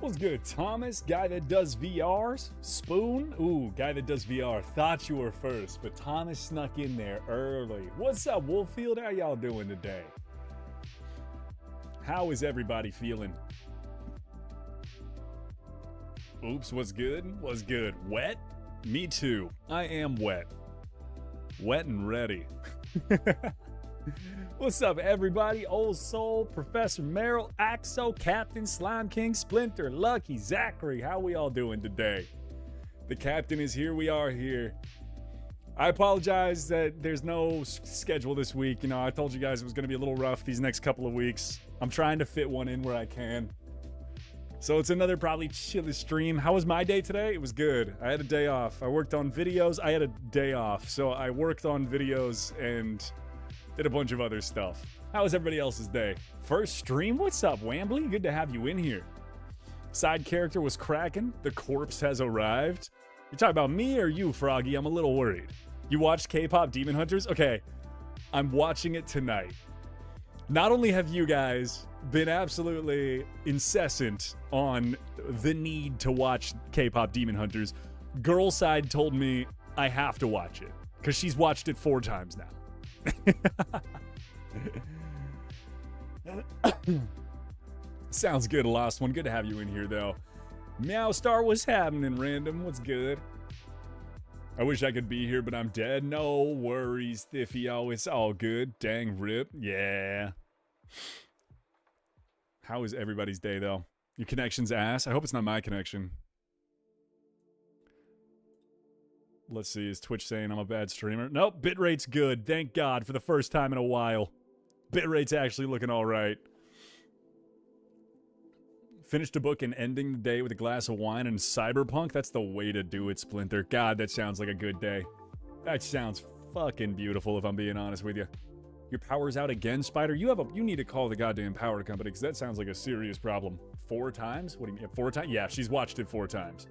What's good, Thomas? Guy that does VRs? Spoon? Ooh, guy that does VR. Thought you were first, but Thomas snuck in there early. What's up, Wolffield? How y'all doing today? How is everybody feeling? Oops, what's good? What's good? Wet? Me too. I am wet. Wet and ready. What's up, everybody? Old Soul, Professor Merrill, Axo, Captain, Slime King, Splinter, Lucky, Zachary. How we all doing today? The captain is here. We are here. I apologize that there's no schedule this week. You know, I told you guys it was going to be a little rough these next couple of weeks. I'm trying to fit one in where I can. So it's another probably chilly stream. How was my day today? It was good. I had a day off. I worked on videos. I had a day off. So I worked on videos and did a bunch of other stuff. How was everybody else's day? First stream? What's up, Wambly? Good to have you in here. Side character was cracking. The corpse has arrived. You talking about me or you, Froggy? I'm a little worried. You watched K-pop Demon Hunters? Okay, I'm watching it tonight. Not only have you guys been absolutely incessant on the need to watch K-pop Demon Hunters, girl side told me I have to watch it because she's watched it 4 times now. Sounds good, Lost One. Good to have you in here, though. Meow Star, what's happening, Random? What's good? I wish I could be here, but I'm dead. No worries, Thiffio. It's all good. Dang rip. Yeah. How is everybody's day, though? Your connection's ass? I hope it's not my connection. Let's see, is Twitch saying I'm a bad streamer? Nope, bitrate's good. Thank God, for the first time in a while. Bitrate's actually looking all right. Finished a book and ending the day with a glass of wine and Cyberpunk? That's the way to do it, Splinter. God, that sounds like a good day. That sounds fucking beautiful, if I'm being honest with you. Your power's out again, Spider? You need to call the goddamn power company, because that sounds like a serious problem. 4 times? What do you mean, 4 times? Yeah, she's watched it 4 times.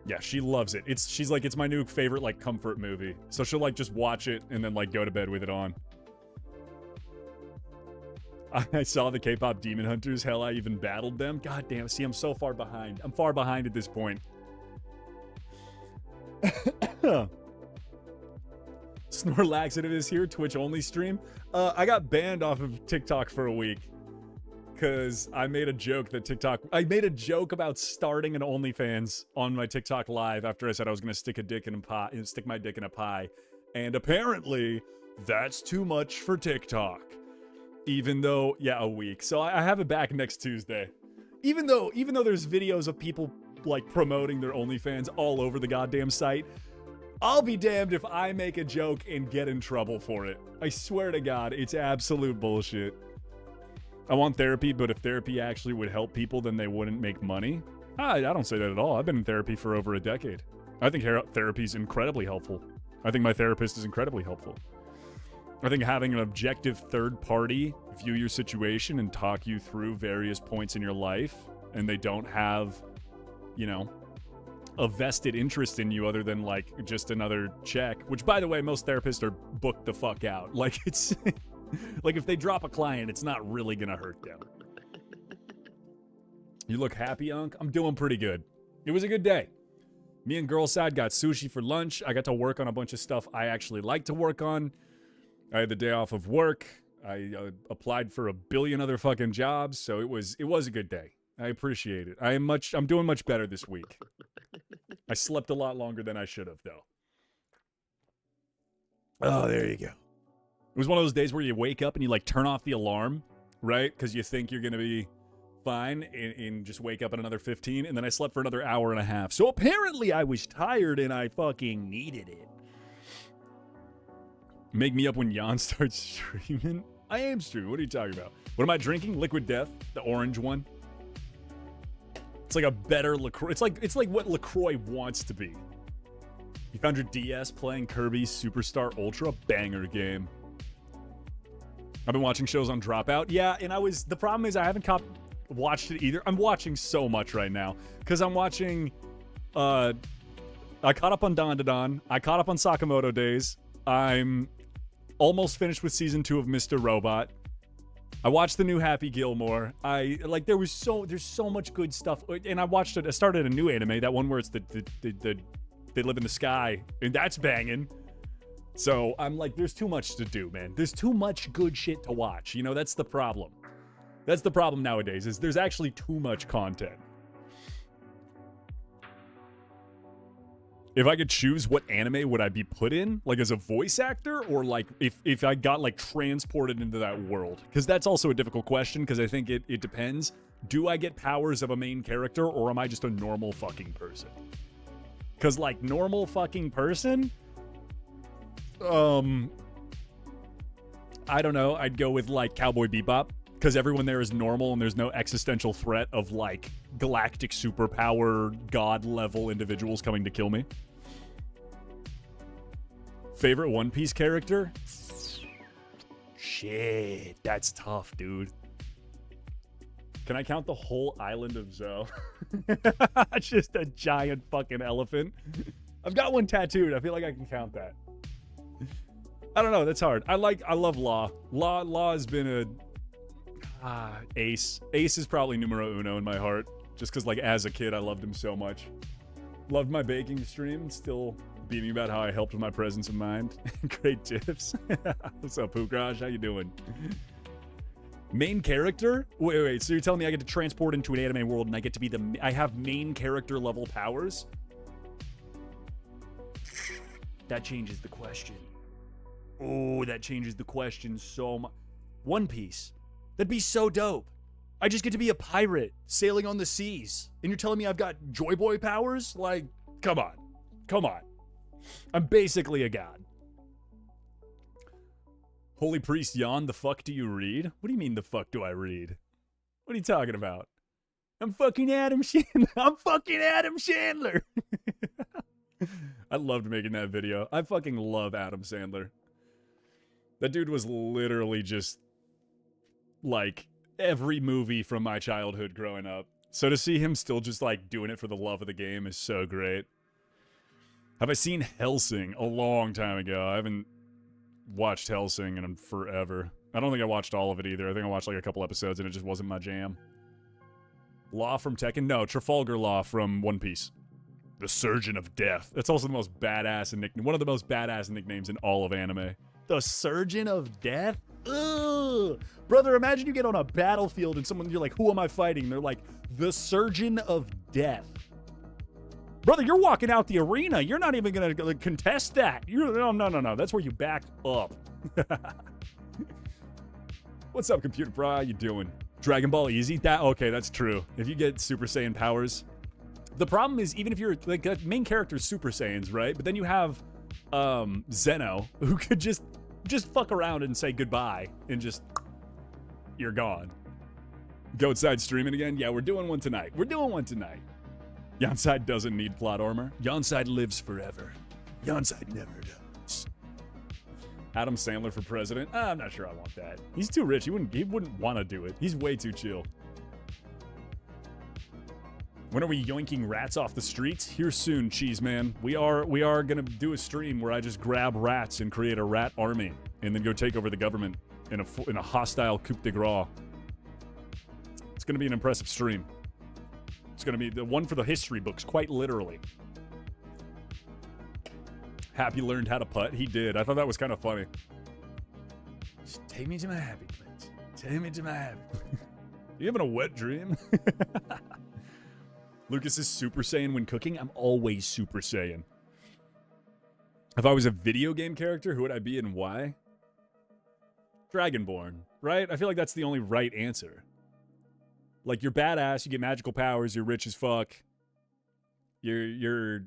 Yeah, she loves it. She's like, it's my new favorite, like, comfort movie. So she'll, like, just watch it and then, like, go to bed with it on. I saw the K-pop Demon Hunters. Hell, I even battled them. God damn, see, I'm so far behind. I'm far behind at this point. Snorlaxative is here, Twitch-only stream. I got banned off of TikTok for a week. Because I made a joke about starting an OnlyFans on my TikTok live after I said I was going to stick my dick in a pie. And apparently, that's too much for TikTok. Even though, yeah, a week. So I have it back next Tuesday. Even though there's videos of people, like, promoting their OnlyFans all over the goddamn site, I'll be damned if I make a joke and get in trouble for it. I swear to God, it's absolute bullshit. I want therapy, but if therapy actually would help people, then they wouldn't make money. I don't say that at all. I've been in therapy for over a decade. I think therapy is incredibly helpful. I think my therapist is incredibly helpful. I think having an objective third party view your situation and talk you through various points in your life, and they don't have, you know, a vested interest in you other than, like, just another check, which, by the way, most therapists are booked the fuck out. Like, it's... like, if they drop a client, it's not really gonna hurt them. You look happy, Unc? I'm doing pretty good. It was a good day. Me and girl side got sushi for lunch. I got to work on a bunch of stuff I actually like to work on. I had the day off of work. I applied for a billion other fucking jobs, so it was a good day. I appreciate it. I'm doing much better this week. I slept a lot longer than I should have, though. Oh, there you go. It was one of those days where you wake up and you, like, turn off the alarm, right? Because you think you're going to be fine and just wake up in another 15. And then I slept for another hour and a half. So apparently I was tired and I fucking needed it. Make me up when Jan starts streaming? I am streaming. What are you talking about? What am I drinking? Liquid Death, the orange one. It's like a better LaCroix. It's like what LaCroix wants to be. You found your DS playing Kirby Superstar Ultra? Banger game. I've been watching shows on Dropout. Yeah, and the problem is I haven't watched it either. I'm watching so much right now. Because I'm watching, I caught up on Don to Don. I caught up on Sakamoto Days. I'm almost finished with season 2 of Mr. Robot. I watched the new Happy Gilmore. There's so much good stuff, and I started a new anime, that one where it's the they live in the sky, and that's banging. So I'm like, there's too much to do, man. There's too much good shit to watch. You know, that's the problem. That's the problem nowadays, is there's actually too much content. If I could choose, what anime would I be put in? Like, as a voice actor? Or, like, if I got, like, transported into that world? Because that's also a difficult question, because I think it depends. Do I get powers of a main character, or am I just a normal fucking person? Because, like, normal fucking person? I don't know. I'd go with, like, Cowboy Bebop. Because everyone there is normal, and there's no existential threat of, like, galactic superpower, god-level individuals coming to kill me. Favorite One Piece character? Shit, that's tough, dude. Can I count the whole island of Zou? Just a giant fucking elephant. I've got one tattooed. I feel like I can count that. I don't know. That's hard. I love Law. Law has been a... Ace. Ace is probably numero uno in my heart. Just because, like, as a kid, I loved him so much. Loved my baking stream. Still beaming about how I helped with my presence of mind. Great tips. What's up, Pukraj? How you doing? Main character? Wait. So you're telling me I get to transport into an anime world and I get to be I have main character level powers? That changes the question. Oh, that changes the question so much. One Piece. That'd be so dope. I just get to be a pirate sailing on the seas. And you're telling me I've got Joy Boy powers? Like, come on. Come on. I'm basically a god. Holy Priest Yon, the fuck do you read? What do you mean, the fuck do I read? What are you talking about? I'm fucking Adam Sandler. I'm fucking Adam Sandler. I loved making that video. I fucking love Adam Sandler. That dude was literally just... like, every movie from my childhood growing up. So to see him still just, like, doing it for the love of the game is so great. Have I seen Hellsing? A long time ago. I haven't watched Hellsing in forever. I don't think I watched all of it either. I think I watched, like, a couple episodes and it just wasn't my jam. Law from Tekken? No, Trafalgar Law from One Piece. The Surgeon of Death. That's also the most badass nickname. One of the most badass nicknames in all of anime. The Surgeon of Death? Ugh. Brother, imagine you get on a battlefield and you're like, who am I fighting? They're like, the Surgeon of Death. Brother, you're walking out the arena. You're not even going to contest that. No. That's where you back up. What's up, Computer Pro? How you doing? Dragon Ball Easy? Okay, that's true. If you get Super Saiyan powers. The problem is, even if you're, like, the main character's Super Saiyans, right? But then you have Zeno, who could just fuck around and say goodbye and just, you're gone. Go outside streaming again? Yeah, we're doing one tonight. Yonside doesn't need plot armor. Yonside lives forever. Yonside never does. Adam Sandler for president? I'm not sure I want that. He's too rich. He wouldn't want to do it. He's way too chill. When are we yoinking rats off the streets? Here soon, Cheese Man. We are gonna do a stream where I just grab rats and create a rat army, and then go take over the government in a hostile coup de grace. It's gonna be an impressive stream. It's gonna be the one for the history books, quite literally. Happy learned how to putt. He did. I thought that was kind of funny. Just take me to my happy place. Take me to my happy place. You having a wet dream? Lucas is Super Saiyan when cooking. I'm always Super Saiyan. If I was a video game character, who would I be and why? Dragonborn, right? I feel like that's the only right answer. Like, you're badass, you get magical powers, you're rich as fuck. You're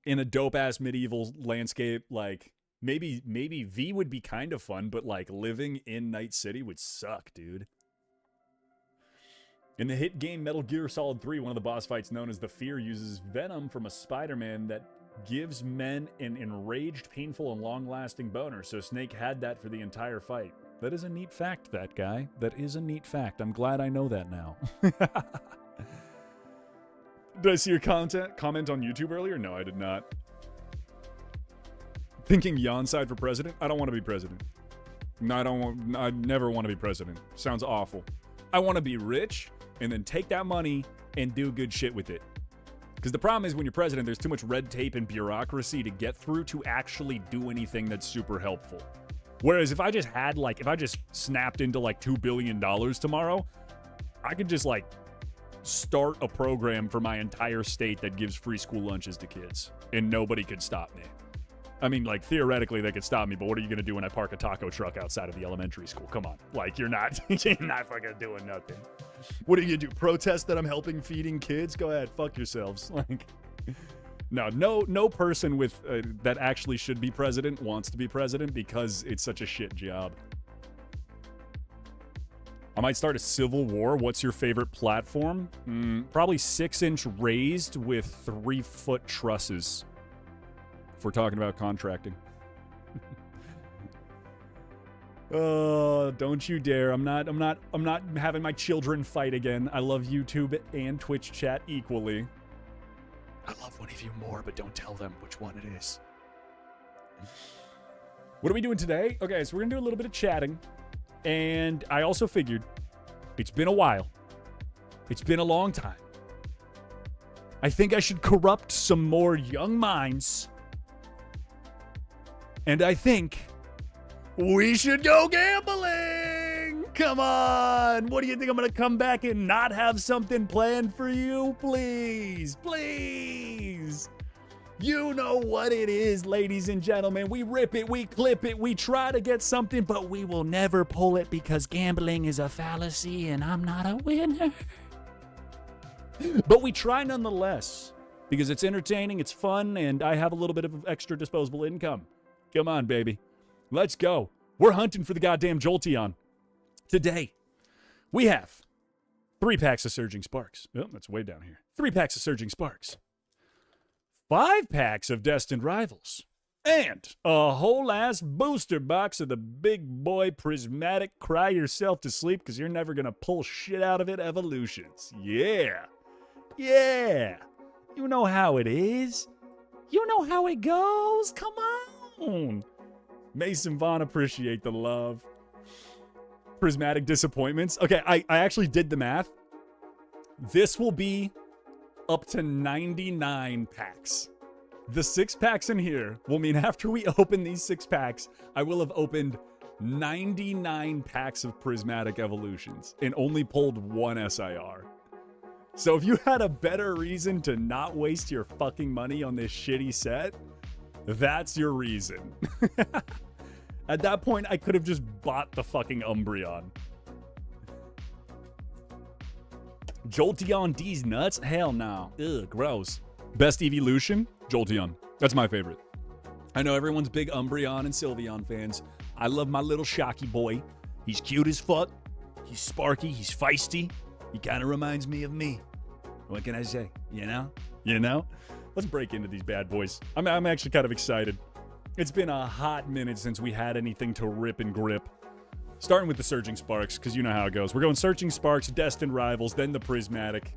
in a dope-ass medieval landscape. Like, maybe V would be kind of fun, but, like, living in Night City would suck, dude. In the hit game Metal Gear Solid 3, one of the boss fights known as the Fear uses venom from a Spider-Man that gives men an enraged, painful, and long-lasting boner, so Snake had that for the entire fight. That is a neat fact, that guy. That is a neat fact. I'm glad I know that now. Did I see your comment on YouTube earlier? No, I did not. Thinking Yonside for president? I don't want to be president. No, I never want to be president. Sounds awful. I want to be rich and then take that money and do good shit with it. Because the problem is when you're president, there's too much red tape and bureaucracy to get through to actually do anything that's super helpful. Whereas if I just snapped into like $2 billion tomorrow, I could just like start a program for my entire state that gives free school lunches to kids and nobody could stop me. I mean, like, theoretically they could stop me, but what are you going to do when I park a taco truck outside of the elementary school? Come on. Like, you're not fucking doing nothing. What are you going to do? Protest that I'm helping feeding kids? Go ahead. Fuck yourselves. Like, no person with that actually should be president wants to be president because it's such a shit job. I might start a civil war. What's your favorite platform? Probably 6-inch raised with 3-foot trusses. If we're talking about contracting. Oh, don't you dare. I'm not having my children fight again. I love YouTube and Twitch chat equally. I love one of you more, but don't tell them which one it is. What are we doing today? Okay, so we're gonna do a little bit of chatting. And I also figured it's been a while. It's been a long time. I think I should corrupt some more young minds. And I think we should go gambling. Come on. What do you think? I'm going to come back and not have something planned for you? Please, please. You know what it is, ladies and gentlemen. We rip it, we clip it, we try to get something, but we will never pull it because gambling is a fallacy and I'm not a winner. But we try nonetheless because it's entertaining, it's fun, and I have a little bit of extra disposable income. Come on, baby. Let's go. We're hunting for the goddamn Jolteon. Today, we have 3 packs of Surging Sparks. Oh, that's way down here. 3 packs of Surging Sparks. 5 packs of Destined Rivals. And a whole ass booster box of the big boy Prismatic Cry Yourself to Sleep because you're never going to pull shit out of it evolutions. Yeah. Yeah. You know how it is. You know how it goes. Come on. Mason Vaughn, appreciate the love. Prismatic disappointments. Okay, I actually did the math. This will be up to 99 packs. The 6 packs in here will mean after we open these 6 packs, I will have opened 99 packs of Prismatic Evolutions and only pulled 1 SIR. So if you had a better reason to not waste your fucking money on this shitty set, that's your reason. At that point, I could have just bought the fucking Umbreon. Jolteon D's nuts? Hell no. Ugh, gross. Best evolution? Jolteon. That's my favorite. I know everyone's big Umbreon and Sylveon fans. I love my little Shocky boy. He's cute as fuck. He's sparky. He's feisty. He kind of reminds me of me. What can I say? You know? You know? Let's break into these bad boys. I'm actually kind of excited. It's been a hot minute since we had anything to rip and grip. Starting with the Surging Sparks, because you know how it goes. We're going Surging Sparks, Destined Rivals, then the Prismatic.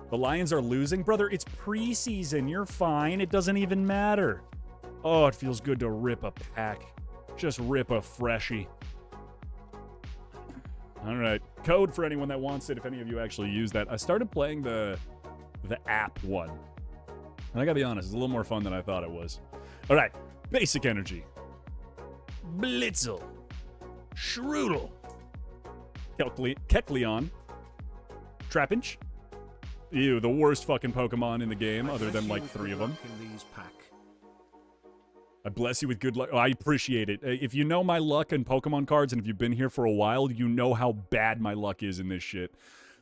The Lions are losing? Brother, it's preseason. You're fine. It doesn't even matter. Oh, it feels good to rip a pack. Just rip a freshie. All right. Code for anyone that wants it, if any of you actually use that. I started playing the app one. And I gotta be honest, it's a little more fun than I thought it was. All right. Basic Energy. Blitzel. Shroodle. Kecleon. Trapinch. Ew, the worst fucking Pokemon in the game, other than like 3 of them. I bless you with good luck. Oh, I appreciate it. If you know my luck in Pokemon cards, and if you've been here for a while, you know how bad my luck is in this shit.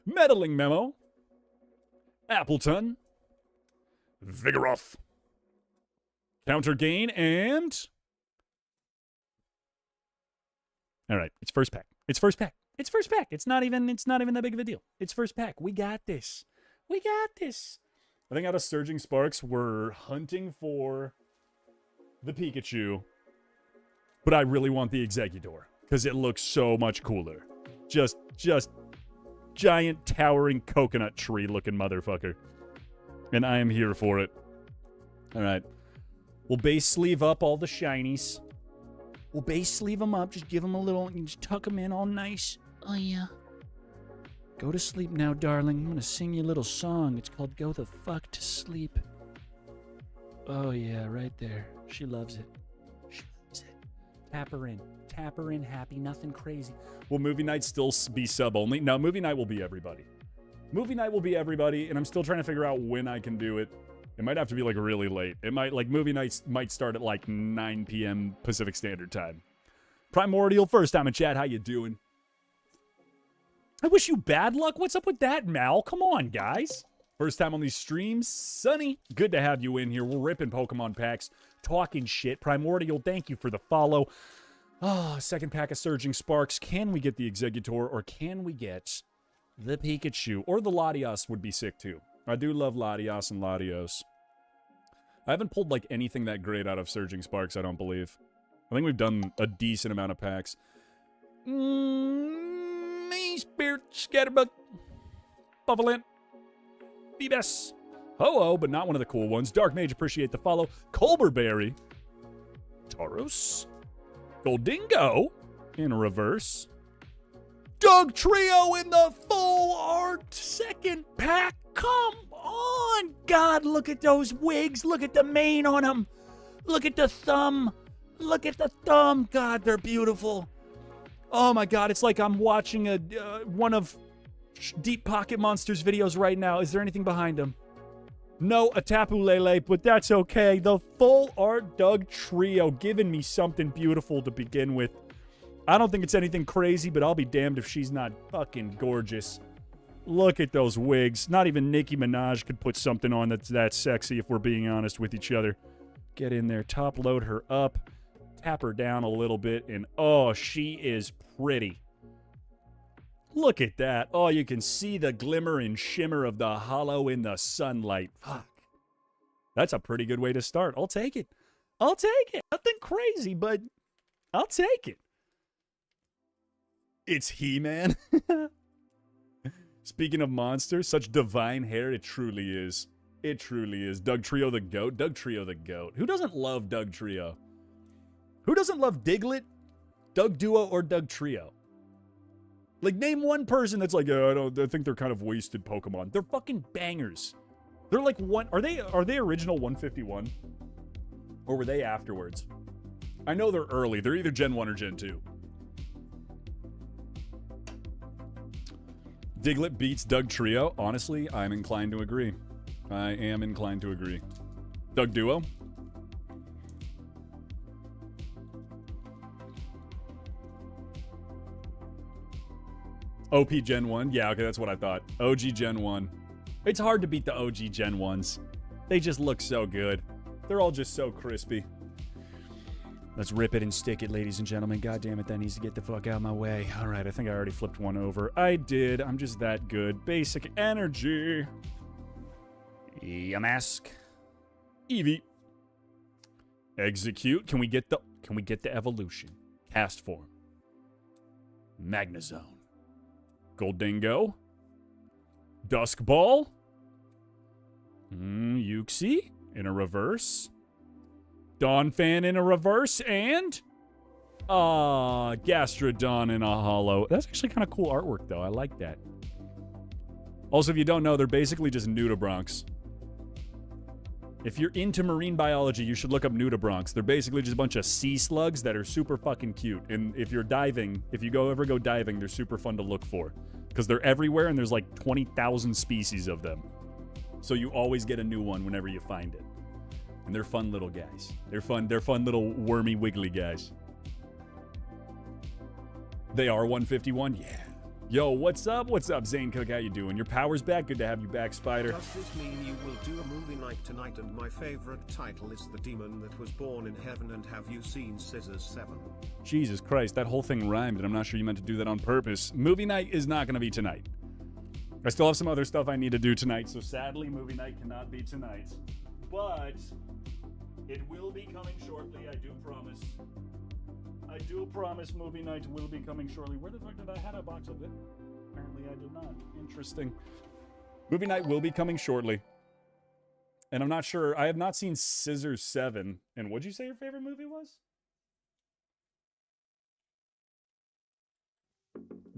Meddling Memo. Appleton. Vigoroth. Counter Gain, and... All right, it's first pack. It's first pack. It's first pack. It's not even that big of a deal. It's first pack. We got this. We got this. I think out of Surging Sparks, we're hunting for the Pikachu, but I really want the Exeggutor because it looks so much cooler. Just giant towering coconut tree looking motherfucker. And I am here for it. All right. We'll base sleeve up all the shinies. We'll base sleeve them up. Just give them a little, and just tuck them in all nice. Oh, yeah. Go to sleep now, darling. I'm going to sing you a little song. It's called Go the Fuck to Sleep. Oh, yeah, right there. She loves it. She loves it. Tap her in. Tap her in, happy. Nothing crazy. Will movie night still be sub only? No, movie night will be everybody. Movie night will be everybody, and I'm still trying to figure out when I can do it. It might have to be, like, really late. It might, like, movie nights might start at, like, 9 p.m. Pacific Standard Time. Primordial, first time in chat. How you doing? I wish you bad luck. What's up with that, Mal? Come on, guys. First time on these streams. Sunny, good to have you in here. We're ripping Pokemon packs, talking shit. Primordial, thank you for the follow. Second pack of Surging Sparks. Can we get the Exeggutor, or can we get the Pikachu? Or the Latios would be sick, too. I do love Latios and Latios. I haven't pulled, like, anything that great out of Surging Sparks, I don't believe. I think we've done a decent amount of packs. Me, Spirit, Scatterbug, Buffalint, Phoebus, Ho-Oh, but not one of the cool ones. Dark Mage, appreciate the follow. Colberberry, Tauros, Goldingo, in reverse. Doug Trio in the full art second pack. Come on. God, look at those wigs. Look at the mane on them. Look at the thumb. Look at the thumb. God, they're beautiful. Oh my God, it's like I'm watching one of Deep Pocket Monsters videos right now. Is there anything behind them? No, a Tapu Lele, but that's okay. The full art Doug Trio giving me something beautiful to begin with. I don't think it's anything crazy, but I'll be damned if she's not fucking gorgeous. Look at those wigs. Not even Nicki Minaj could put something on that's that sexy, if we're being honest with each other. Get in there, top load her up, tap her down a little bit, and oh, she is pretty. Look at that. Oh, you can see the glimmer and shimmer of the hollow in the sunlight. Fuck. That's a pretty good way to start. I'll take it. I'll take it. Nothing crazy, but I'll take it. It's He-Man. Speaking of monsters, such divine hair, it truly is. It truly is. Doug Trio the GOAT. Doug Trio the GOAT. Who doesn't love Doug Trio? Who doesn't love Diglett, Doug Duo, or Doug Trio? Like, name one person that's like, I think they're kind of wasted Pokemon. They're fucking bangers. They're like one. Are they original 151? Or were they afterwards? I know they're early. They're either Gen 1 or Gen 2. Diglett beats Doug Trio. Honestly, I'm inclined to agree. I am inclined to agree. Doug Duo. OP Gen 1. Yeah, okay, that's what I thought. OG Gen 1. It's hard to beat the OG Gen 1s. They just look so good. They're all just so crispy. Let's rip it and stick it, ladies and gentlemen. God damn it, that needs to get the fuck out of my way. All right, I think I already flipped one over. I did. I'm just that good. Basic energy. Yamask. Eevee. Execute. Can we get the evolution? Cast form. Magnezone. Goldingo. Dusk Ball. Uxie in a reverse. Donphan in a reverse, and Gastrodon in a hollow. That's actually kind of cool artwork, though. I like that. Also, if you don't know, they're basically just nudibranchs. If you're into marine biology, you should look up nudibranchs. They're basically just a bunch of sea slugs that are super fucking cute. And if you're diving, if you ever go diving, they're super fun to look for. Because they're everywhere, and there's like 20,000 species of them. So you always get a new one whenever you find it. And they're fun little guys. They're fun little wormy wiggly guys. They are 151? Yeah. Yo, what's up? What's up, Zane Cook? How you doing? Your power's back. Good to have you back, Spider. Does this mean you will do a movie night tonight? And my favorite title is The Demon That Was Born in Heaven. And have you seen Scissors 7? Jesus Christ, that whole thing rhymed, and I'm not sure you meant to do that on purpose. Movie night is not going to be tonight. I still have some other stuff I need to do tonight, so sadly, movie night cannot be tonight. But it will be coming shortly, I do promise. I do promise movie night will be coming shortly. Where the fuck did I have a box of it? Apparently I did not. Interesting. Movie night will be coming shortly. And I'm not sure. I have not seen Scissors 7. And what'd you say your favorite movie was?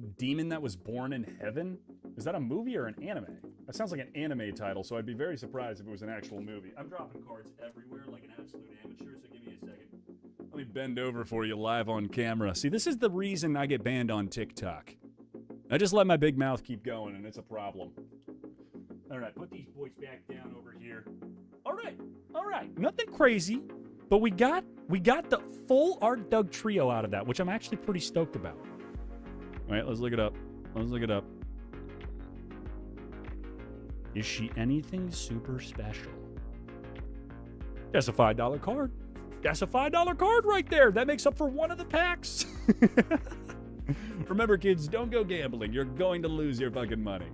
Demon That Was Born in Heaven? Is that a movie or an anime? That sounds like an anime title, so I'd be very surprised if it was an actual movie. I'm dropping cards everywhere like an absolute amateur, so give me a second. Let me bend over for you live on camera. See, this is the reason I get banned on TikTok. I just let my big mouth keep going, and it's a problem. All right, put these boys back down over here. All right. Nothing crazy, but we got the full Art Doug trio out of that, which I'm actually pretty stoked about. All right, let's look it up. Is she anything super special? That's a $5 card. That's a $5 card right there. That makes up for one of the packs. Remember, kids, don't go gambling. You're going to lose your fucking money.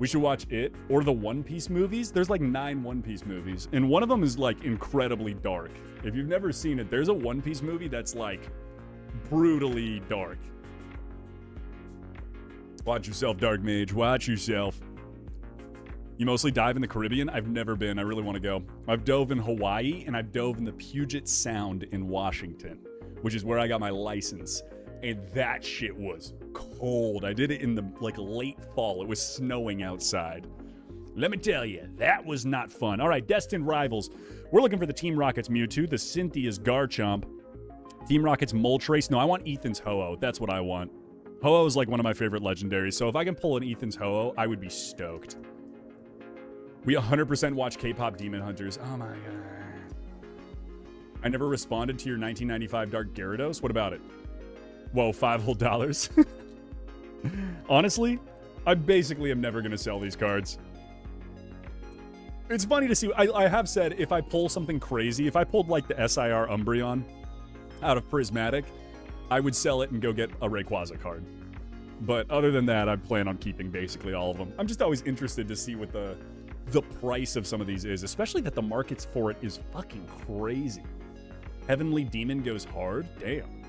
We should watch it or the One Piece movies. There's like 9 One Piece movies, and one of them is like incredibly dark. If you've never seen it, there's a One Piece movie that's like brutally dark. Watch yourself, Dark Mage. Watch yourself. You mostly dive in the Caribbean? I've never been. I really want to go. I've dove in Hawaii, and I've dove in the Puget Sound in Washington, which is where I got my license. And that shit was cold. I did it in the late fall. It was snowing outside. Let me tell you, that was not fun. All right, Destined Rivals. We're looking for the Team Rocket's Mewtwo, the Cynthia's Garchomp, Team Rocket's Moltres. No, I want Ethan's Ho-Oh. That's what I want. Ho-Oh is like one of my favorite legendaries, so if I can pull an Ethan's Ho-Oh, I would be stoked. We 100% watch K-pop Demon Hunters. Oh my god. I never responded to your 1995 Dark Gyarados. What about it? Whoa, $5 whole. Honestly, I basically am never going to sell these cards. It's funny to see. I have said if I pull something crazy, if I pulled like the SIR Umbreon out of Prismatic, I would sell it and go get a Rayquaza card. But other than that, I plan on keeping basically all of them. I'm just always interested to see what the price of some of these is, especially that the markets for it is fucking crazy. Heavenly Demon goes hard? Damn.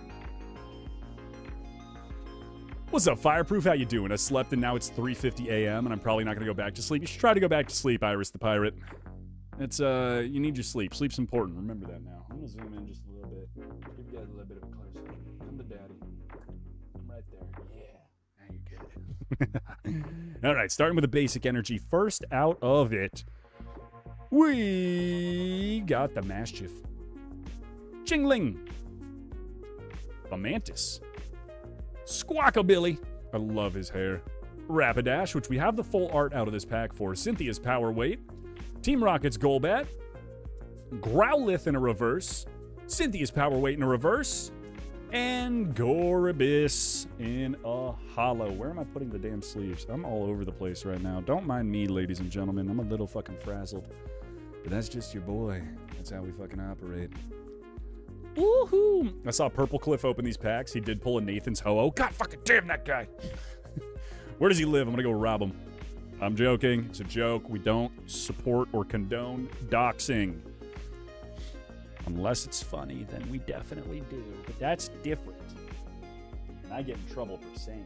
What's up, Fireproof? How you doing? I slept and now it's 3:50 a.m. and I'm probably not going to go back to sleep. You should try to go back to sleep, Iris the Pirate. It's, you need your sleep. Sleep's important. Remember that now. I'm going to zoom in just a little bit. Give you guys a little bit of a close-up. I'm the daddy. I'm right there. Yeah. Now you get it. All right, starting with the basic energy. First out of it, we got the Mischief. Jingling. A Mantis. Squawkabilly. I love his hair. Rapidash, which we have the full art out of this pack for. Cynthia's Power Weight. Team Rocket's Golbat. Growlithe in a reverse. Cynthia's Power Weight in a reverse. And Goribus in a holo. Where am I putting the damn sleeves? I'm all over the place right now. Don't mind me, ladies and gentlemen. I'm a little fucking frazzled. But that's just your boy. That's how we fucking operate. Woohoo! I saw Purple Cliff open these packs. He did pull a Nathan's Ho-Oh. God fucking damn that guy. Where does he live? I'm gonna go rob him. I'm joking. It's a joke. We don't support or condone doxing. Unless it's funny, then we definitely do. But that's different. And I get in trouble for saying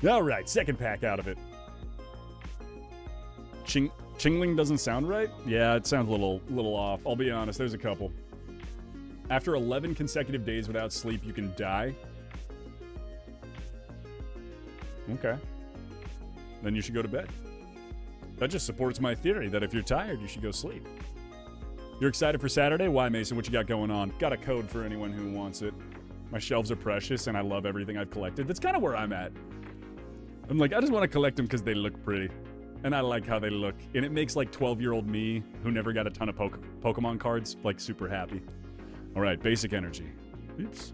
that. All right, second pack out of it. Chingling doesn't sound right? Yeah, it sounds a little off. I'll be honest, there's a couple. After 11 consecutive days without sleep, you can die. Okay. Then you should go to bed. That just supports my theory that if you're tired, you should go sleep. You're excited for Saturday? Why, Mason? What you got going on? Got a code for anyone who wants it. My shelves are precious, and I love everything I've collected. That's kind of where I'm at. I'm like, I just want to collect them because they look pretty. And I like how they look. And it makes, like, 12-year-old me, who never got a ton of Pokemon cards, like, super happy. All right, basic energy. Oops.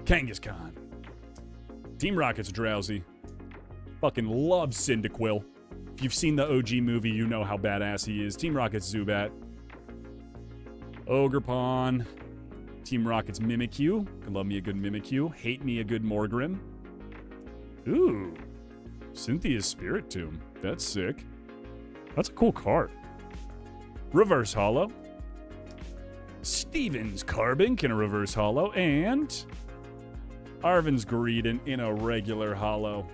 Kangaskhan. Team Rocket's Drowsy. Fucking love Cyndaquil. If you've seen the OG movie, you know how badass he is. Team Rocket's Zubat. Ogerpon. Team Rocket's Mimikyu. Love me a good Mimikyu. Hate me a good Morgrim. Ooh. Cynthia's Spirit Tomb. That's sick. That's a cool card. Reverse Holo. Steven's Carbink in a reverse holo, and Arvin's Greedent in a regular holo.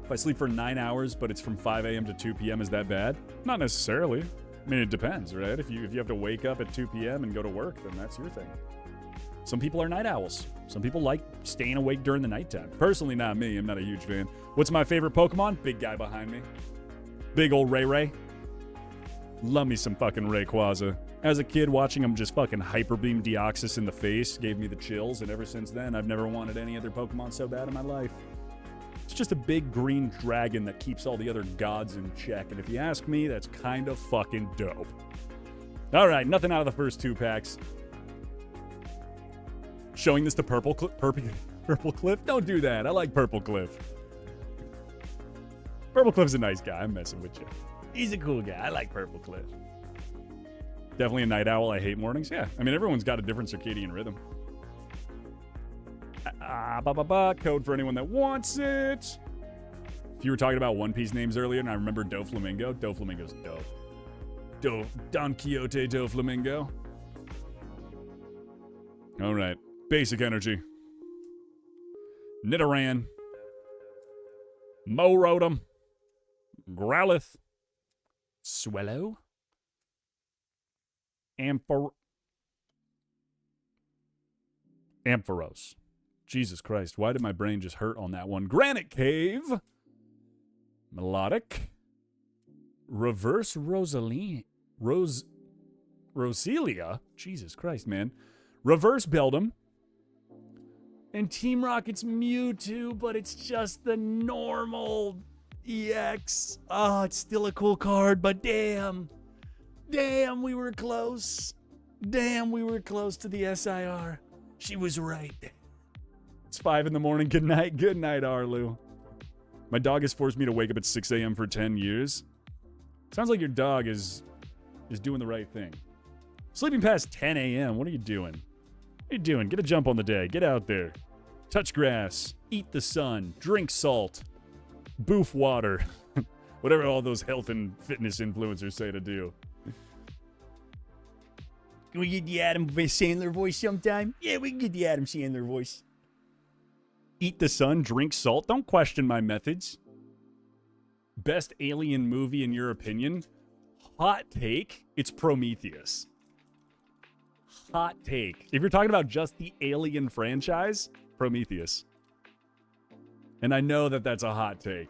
If I sleep for 9 hours, but it's from 5 a.m. to 2 p.m., is that bad? Not necessarily. I mean, it depends, right? If you have to wake up at 2 p.m. and go to work, then that's your thing. Some people are night owls. Some people like staying awake during the nighttime. Personally, not me. I'm not a huge fan. What's my favorite Pokemon? Big guy behind me. Big old Ray. Love me some fucking Rayquaza. As a kid, watching him just fucking Hyper Beam Deoxys in the face gave me the chills, and ever since then, I've never wanted any other Pokemon so bad in my life. It's just a big green dragon that keeps all the other gods in check, and if you ask me, that's kind of fucking dope. All right, nothing out of the first 2 packs. Showing this to Purple Cliff? Don't do that. I like Purple Cliff. Purple Cliff's a nice guy. I'm messing with you. He's a cool guy. I like Purple Cliff. Definitely a night owl. I hate mornings. Yeah. I mean, everyone's got a different circadian rhythm. Code for anyone that wants it. If you were talking about One Piece names earlier, and I remember Doflamingo. Doflamingo's dope. Don Quixote Doflamingo. All right. Basic energy. Nidoran. Rotom. Growlithe. Swellow. Ampharos. Jesus Christ, why did my brain just hurt on that one? Granite Cave. Melodic. Reverse Rosalia. Jesus Christ, man. Reverse Beldum. And Team Rocket's Mewtwo, but it's just the normal EX. Oh, it's still a cool card, but damn. Damn, we were close. Damn, we were close to the SIR. She was right. It's 5 in the morning. Good night. Good night, Arlu. My dog has forced me to wake up at 6 a.m. for 10 years. Sounds like your dog is doing the right thing. Sleeping past 10 a.m. What are you doing? What are you doing? Get a jump on the day. Get out there. Touch grass. Eat the sun. Drink salt. Boof water. Whatever all those health and fitness influencers say to do. Can we get the Adam Sandler voice sometime? Yeah, we can get the Adam Sandler voice. Eat the sun, drink salt. Don't question my methods. Best alien movie in your opinion? Hot take, it's Prometheus. Hot take. If you're talking about just the Alien franchise, Prometheus. And I know that that's a hot take.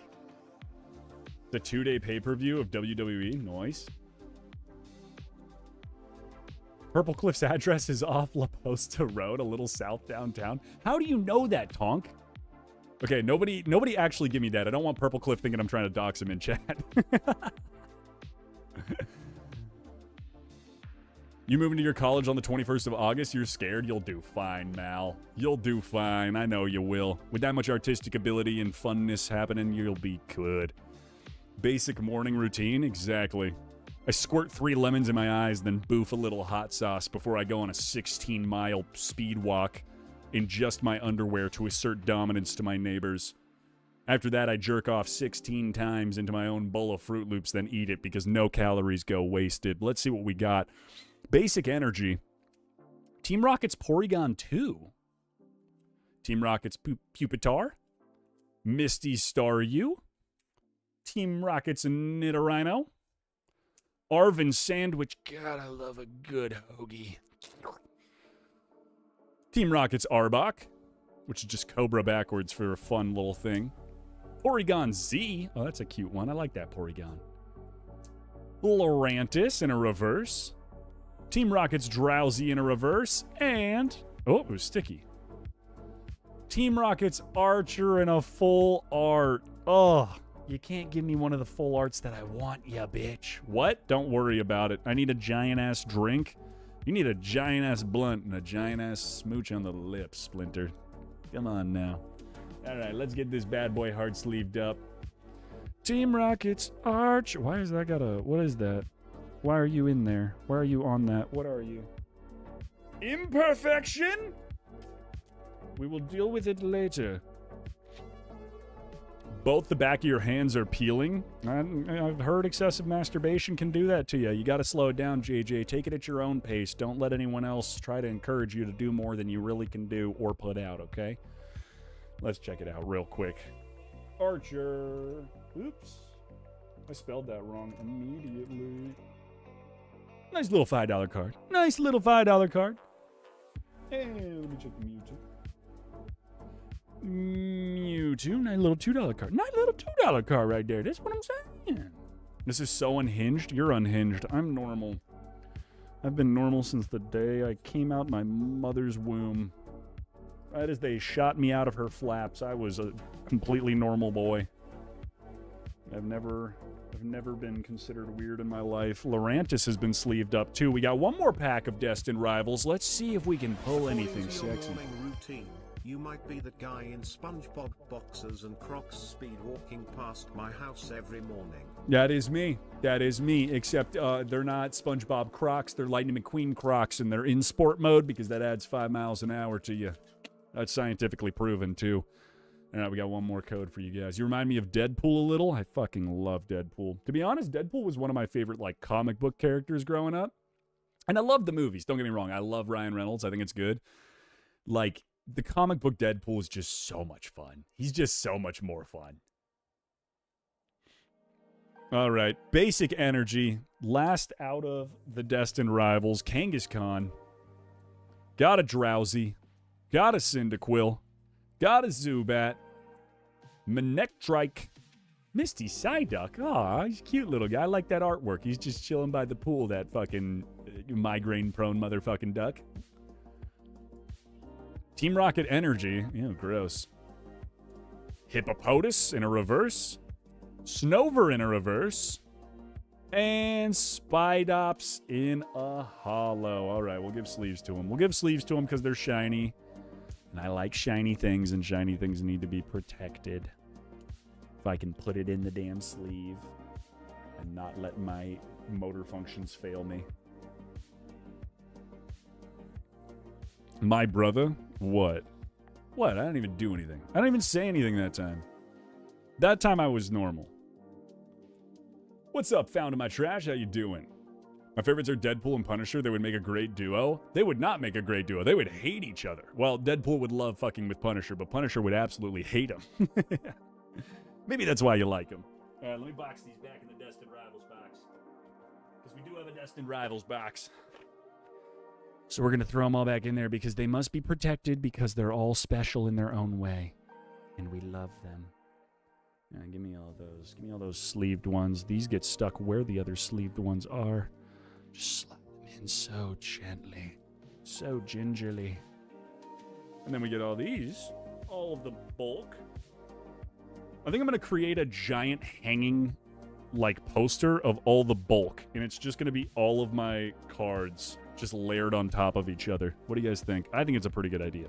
The 2-day pay-per-view of WWE, noise. Purple Cliff's address is off La Posta Road, a little south downtown. How do you know that, Tonk? Okay, nobody actually give me that. I don't want Purple Cliff thinking I'm trying to dox him in chat. You moving to your college on the 21st of August? You're scared? You'll do fine, Mal. You'll do fine. I know you will. With that much artistic ability and funness happening, you'll be good. Basic morning routine? Exactly. I squirt 3 lemons in my eyes, then boof a little hot sauce before I go on a 16-mile speed walk in just my underwear to assert dominance to my neighbors. After that, I jerk off 16 times into my own bowl of Fruit Loops, then eat it because no calories go wasted. Let's see what we got. Basic energy. Team Rocket's Porygon 2. Team Rocket's Pupitar. Misty Staryu. Team Rocket's Nidorino. Arvin Sandwich. God, I love a good hoagie. Team Rocket's Arbok, which is just Cobra backwards for a fun little thing. Porygon Z. Oh, that's a cute one. I like that Porygon. Lurantis in a reverse. Team Rocket's Drowsy in a reverse. And, oh, it was sticky. Team Rocket's Archer in a full art. Oh, you can't give me one of the full arts that I want, ya bitch. What? Don't worry about it. I need a giant-ass drink. You need a giant-ass blunt and a giant-ass smooch on the lips, Splinter. Come on now. All right, let's get this bad boy hard sleeved up. Team Rocket's Arch. Why is that got a... What is that? Why are you in there? Why are you on that? What are you? Imperfection? We will deal with it later. Both the back of your hands are peeling. I've heard excessive masturbation can do that to you. You got to slow it down, JJ. Take it at your own pace. Don't let anyone else try to encourage you to do more than you really can do or put out, okay? Let's check it out real quick. Archer. Oops. I spelled that wrong immediately. Nice little $5 card. Nice little $5 card. Hey, let me check the Mewtwo. Nice little $2 card. Nice little $2 card right there. That's what I'm saying. This is so unhinged. You're unhinged. I'm normal. I've been normal since the day I came out my mother's womb. Right as they shot me out of her flaps, I was a completely normal boy. I've never been considered weird in my life. Lurantis has been sleeved up too. We got one more pack of Destined Rivals. Let's see if we can pull anything sexy. Morning routine. You might be that guy in SpongeBob boxers and Crocs speed walking past my house every morning. That is me. That is me. Except they're not SpongeBob Crocs. They're Lightning McQueen Crocs, and they're in sport mode because that adds 5 miles an hour to you. That's scientifically proven too. All right, we got one more code for you guys. You remind me of Deadpool a little. I fucking love Deadpool. To be honest, Deadpool was one of my favorite like comic book characters growing up. And I love the movies. Don't get me wrong. I love Ryan Reynolds. I think it's good. Like, the comic book Deadpool is just so much fun. He's just so much more fun. All right. Basic energy. Last out of the Destined Rivals. Kangaskhan. Got a Drowsy. Got a Cyndaquil. Got a Zubat. Manectrike. Misty Psyduck. Aw, he's a cute little guy. I like that artwork. He's just chilling by the pool, that fucking migraine-prone motherfucking duck. Team Rocket Energy. Ew, gross. Hippopotas in a reverse. Snover in a reverse. And Spidops in a holo. All right, we'll give sleeves to him. We'll give sleeves to him because they're shiny. And I like shiny things, and shiny things need to be protected. If I can put it in the damn sleeve and not let my motor functions fail me. My brother? What? What? I didn't even do anything. I didn't even say anything that time. That time I was normal. What's up, Found in My Trash? How you doing? My favorites are Deadpool and Punisher. They would make a great duo. They would not make a great duo. They would hate each other. Well, Deadpool would love fucking with Punisher, but Punisher would absolutely hate him. Maybe that's why you like him. All right, let me box these back in the Destined Rivals box. Because we do have a Destined Rivals box. So we're going to throw them all back in there because they must be protected because they're all special in their own way. And we love them. Give me all those. Give me all those sleeved ones. These get stuck where the other sleeved ones are. Just slide them in so gently. So gingerly. And then we get all these. All of the bulk. I think I'm going to create a giant hanging, like, poster of all the bulk. And it's just going to be all of my cards just layered on top of each other. What do you guys think? I think it's a pretty good idea.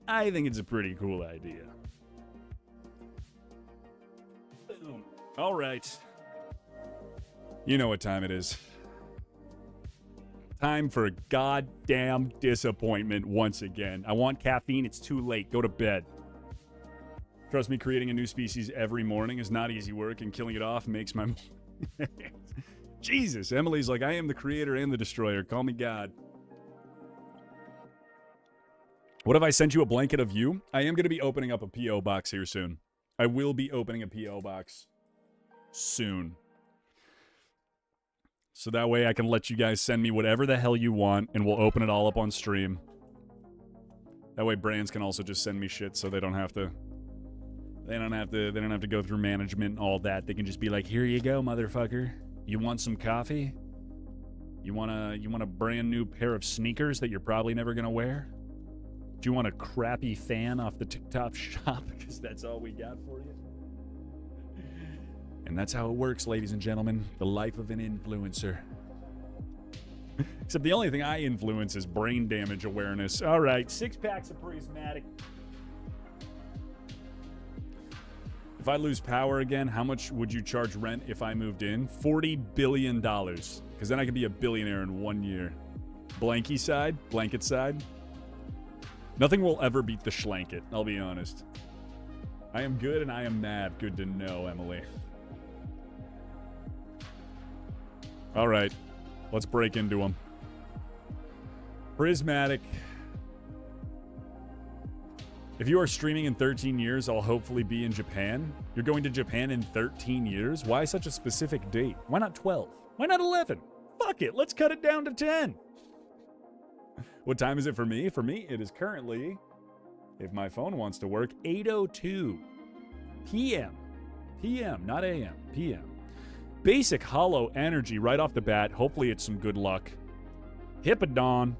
I think it's a pretty cool idea. Boom. All right. You know what time it is. Time for a goddamn disappointment once again. I want caffeine. It's too late. Go to bed. Trust me, creating a new species every morning is not easy work, and killing it off makes my... Jesus, Emily's like, I am the creator and the destroyer. Call me God. What if I sent you a blanket of you? I am going to be opening up a P.O. box here soon. I will be opening a P.O. box soon. So that way I can let you guys send me whatever the hell you want, and we'll open it all up on stream. That way brands can also just send me shit so they don't have to... They don't have to go through management and all that. They can just be like, here you go, motherfucker. You want some coffee? You want a brand new pair of sneakers that you're probably never gonna wear? Do you want a crappy fan off the TikTok shop? Because that's all we got for you. And that's how it works, ladies and gentlemen. The life of an influencer. Except the only thing I influence is brain damage awareness. All right, 6 packs of Prismatic. If I lose power again, how much would you charge rent if I moved in? $40 billion. Because then I could be a billionaire in 1 year. Blanket side. Nothing will ever beat the schlanket, I'll be honest. I am good and I am mad. Good to know, Emily. All right. Let's break into them. Prismatic. If you are streaming in 13 years, I'll hopefully be in Japan. You're going to Japan in 13 years? Why such a specific date? Why not 12? Why not 11? Fuck it, let's cut it down to 10. What time is it for me? For me, it is currently, if my phone wants to work, 8:02 p.m. p.m., not a.m., p.m. Basic hollow energy right off the bat. Hopefully it's some good luck. Hippodon,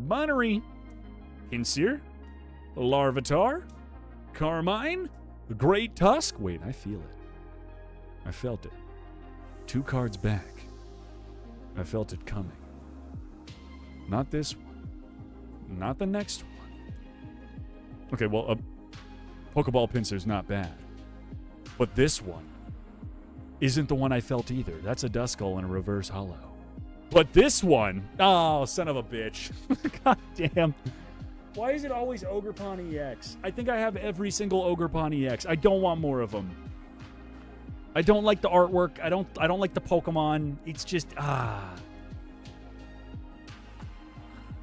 Bunnery, Pinsir, Larvitar, Carmine, Great Tusk. Wait, I feel it. I felt it. 2 cards back. I felt it coming. Not this one. Not the next one. Okay, well, a Pokeball Pinsir's not bad. But this one isn't the one I felt either. That's a Duskull and a reverse hollow. But this one, oh, son of a bitch. God damn. Why is it always Ogerpon EX? I think I have every single Ogerpon EX. I don't want more of them. I don't like the artwork. I don't like the Pokemon. It's just,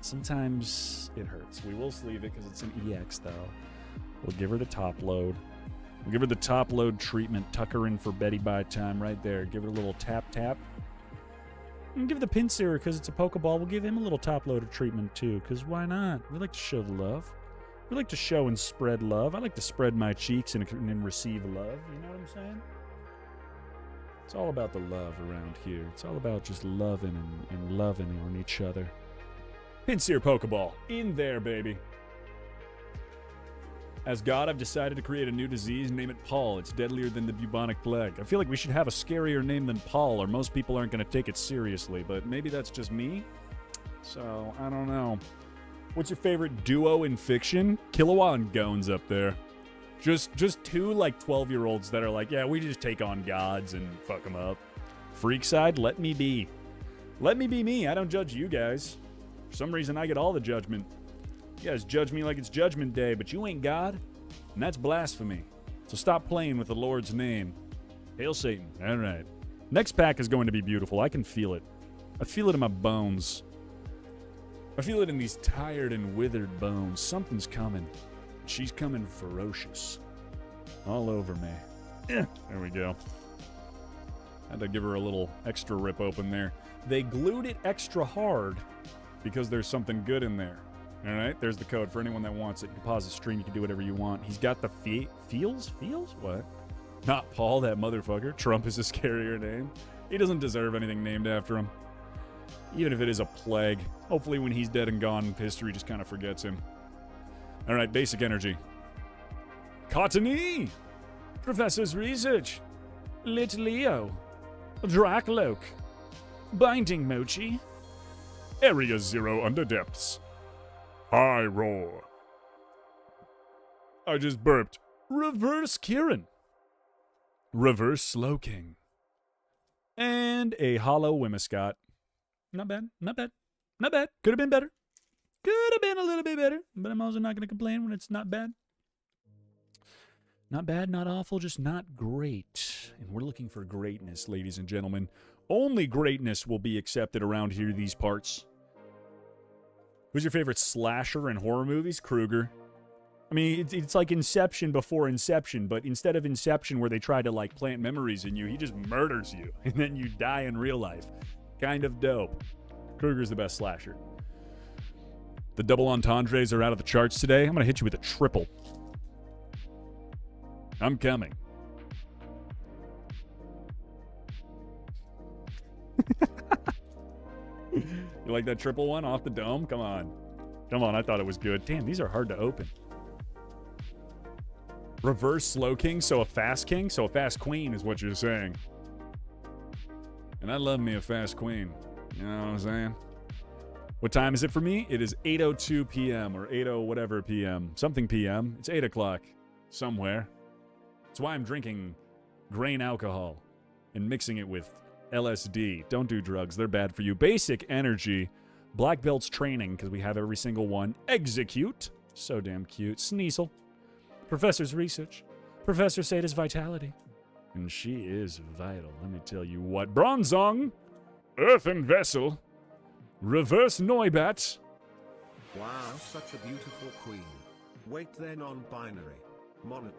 Sometimes it hurts. We will sleeve it because it's an EX, though. We'll give her the top load. We'll give her the top load treatment. Tuck her in for Betty by time right there. Give her a little tap. And give the Pinsir, because it's a Pokeball, we'll give him a little top loader treatment too, because why not? We like to show the love. We like to show and spread love. I like to spread my cheeks and receive love. You know what I'm saying? It's all about the love around here. It's all about just loving and loving on each other. Pinsir Pokeball. In there, baby. As God, I've decided to create a new disease and name it Paul. It's deadlier than the bubonic plague. I feel like we should have a scarier name than Paul, or most people aren't going to take it seriously, but maybe that's just me. So, I don't know. What's your favorite duo in fiction? Killua and Gones up there. Just 2, like, 12-year-olds that are like, yeah, we just take on gods and fuck them up. Freak side, let me be. Let me be me. I don't judge you guys. For some reason, I get all the judgment. You guys judge me like it's Judgment Day, but you ain't God, and that's blasphemy. So stop playing with the Lord's name. Hail Satan. All right. Next pack is going to be beautiful. I can feel it. I feel it in my bones. I feel it in these tired and withered bones. Something's coming. She's coming ferocious. All over me. There we go. Had to give her a little extra rip open there. They glued it extra hard because there's something good in there. All right, there's the code for anyone that wants it. You can pause the stream. You can do whatever you want. He's got the feels? What? Not Paul, that motherfucker. Trump is a scarier name. He doesn't deserve anything named after him. Even if it is a plague. Hopefully when he's dead and gone, history just kind of forgets him. All right, basic energy. Cottony! Professor's Research. Lit Leo. Dracloak. Binding Mochi. Area 0 under depths. High roar. I just burped. Reverse Kieran. Reverse Slowking. And a hollow Whimsicott. Not bad. Could have been better. Could have been a little bit better. But I'm also not going to complain when it's not bad. Not bad, not awful, just not great. And we're looking for greatness, ladies and gentlemen. Only greatness will be accepted around here, these parts. Who's your favorite slasher in horror movies? Krueger. I mean, it's like Inception before Inception, but instead of Inception where they try to, like, plant memories in you, he just murders you, and then you die in real life. Kind of dope. Krueger's the best slasher. The double entendres are out of the charts today. I'm going to hit you with a triple. I'm coming. You like that triple one off the dome? Come on. I thought it was good. Damn, these are hard to open. Reverse slow king, so a fast king? So a fast queen is what you're saying. And I love me a fast queen. You know what I'm saying? What time is it for me? It is 8:02 p.m. or 8:00 whatever p.m. Something p.m. It's 8 o'clock somewhere. That's why I'm drinking grain alcohol and mixing it with LSD. Don't do drugs. They're bad for you. Basic energy. Black belts training, because we have every single one. Execute. So damn cute. Sneasel. Professor's Research. Professor Sada's Vitality. And she is vital. Let me tell you what. Bronzong. Earthen Vessel. Reverse Noibat. Wow, such a beautiful queen. Wait, they're non-binary. Monarch.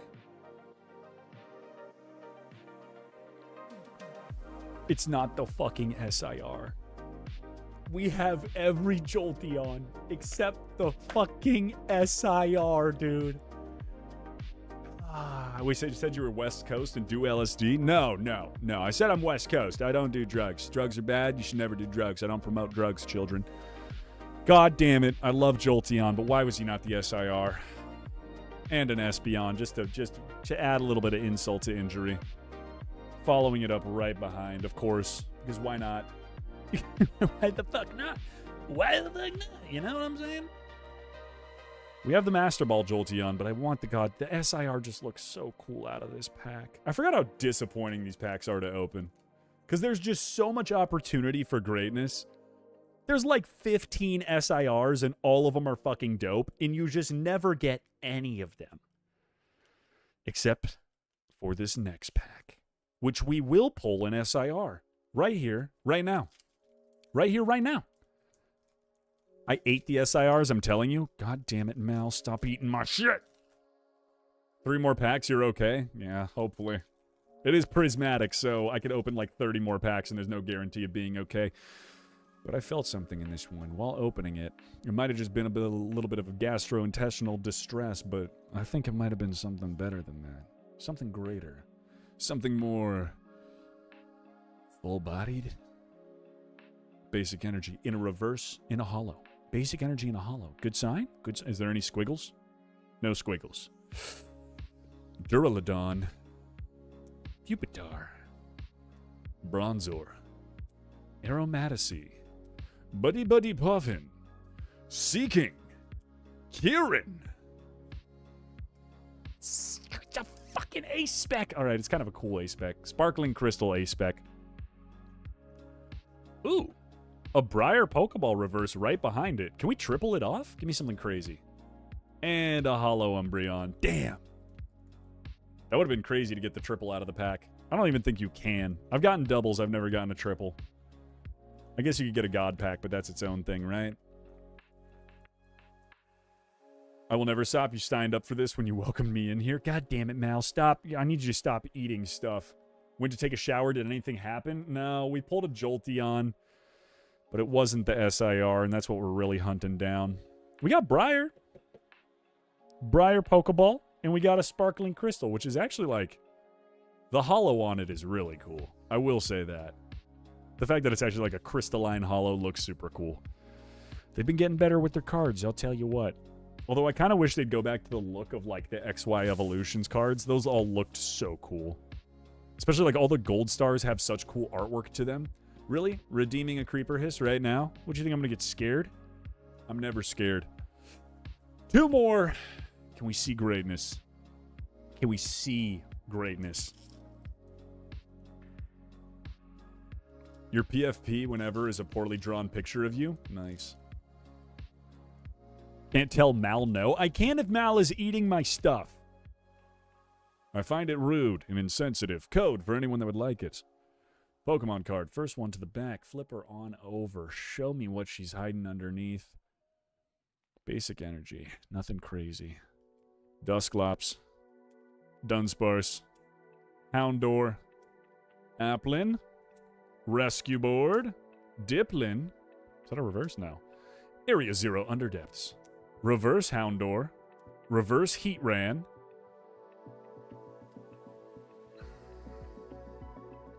It's not the fucking SIR. We have every Jolteon except the fucking SIR, dude. We said you were West Coast and do LSD? No. I said I'm West Coast. I don't do drugs. Drugs are bad. You should never do drugs. I don't promote drugs, children. God damn it. I love Jolteon, but why was he not the SIR? And an Espeon, just to add a little bit of insult to injury. Following it up right behind, of course, because why not? Why the fuck not? Why the fuck not? You know what I'm saying? We have the Master Ball Jolteon, but I want the SIR just looks so cool out of this pack. I forgot how disappointing these packs are to open. Because there's just so much opportunity for greatness. There's like 15 SIRs and all of them are fucking dope, and you just never get any of them. Except for this next pack, which we will pull an SIR. Right here, right now. Right here, right now. I ate the SIRs, I'm telling you. God damn it, Mal, stop eating my shit. 3 more packs, you're okay? Yeah, hopefully. It is Prismatic, so I could open like 30 more packs and there's no guarantee of being okay. But I felt something in this one while opening it. It might have just been a little bit of a gastrointestinal distress, but I think it might have been something better than that. Something greater. Something more full-bodied. Basic energy in a reverse, in a hollow. Basic energy in a hollow. Good sign? Is there any squiggles? No squiggles. Duraludon. Pupitar. Bronzor. Aromatisse. Buddy Buddy Puffin. Seeking. Kieran. Such a fucking A-spec. Alright, it's kind of a cool A-spec. Sparkling Crystal A-spec. Ooh. A Briar Pokeball reverse right behind it. Can we triple it off? Give me something crazy. And a Hollow Umbreon. Damn. That would have been crazy to get the triple out of the pack. I don't even think you can. I've gotten doubles. I've never gotten a triple. I guess you could get a God pack, but that's its own thing, right? I will never stop. You signed up for this when you welcomed me in here. God damn it, Mal. Stop. I need you to stop eating stuff. Went to take a shower. Did anything happen? No, we pulled a Jolteon. But it wasn't the SIR, and that's what we're really hunting down. We got Briar. Briar Pokeball. And we got a Sparkling Crystal, which is actually like... The hollow on it is really cool. I will say that. The fact that it's actually like a crystalline hollow looks super cool. They've been getting better with their cards, I'll tell you what. Although I kind of wish they'd go back to the look of like the XY Evolutions cards. Those all looked so cool. Especially like all the gold stars have such cool artwork to them. Really? Redeeming a Creeper Hiss right now? What do you think, I'm going to get scared? I'm never scared. 2 more. Can we see greatness? Can we see greatness? Your PFP whenever is a poorly drawn picture of you? Nice. Can't tell Mal no? I can if Mal is eating my stuff. I find it rude and insensitive. Code for anyone that would like it. Pokemon card. First one to the back. Flip her on over. Show me what she's hiding underneath. Basic energy. Nothing crazy. Dusclops. Dunsparce. Houndour. Applin. Rescue Board. Diplin. Is that a reverse? No. Area 0 Underdepths. Reverse Houndour. Reverse Heatran.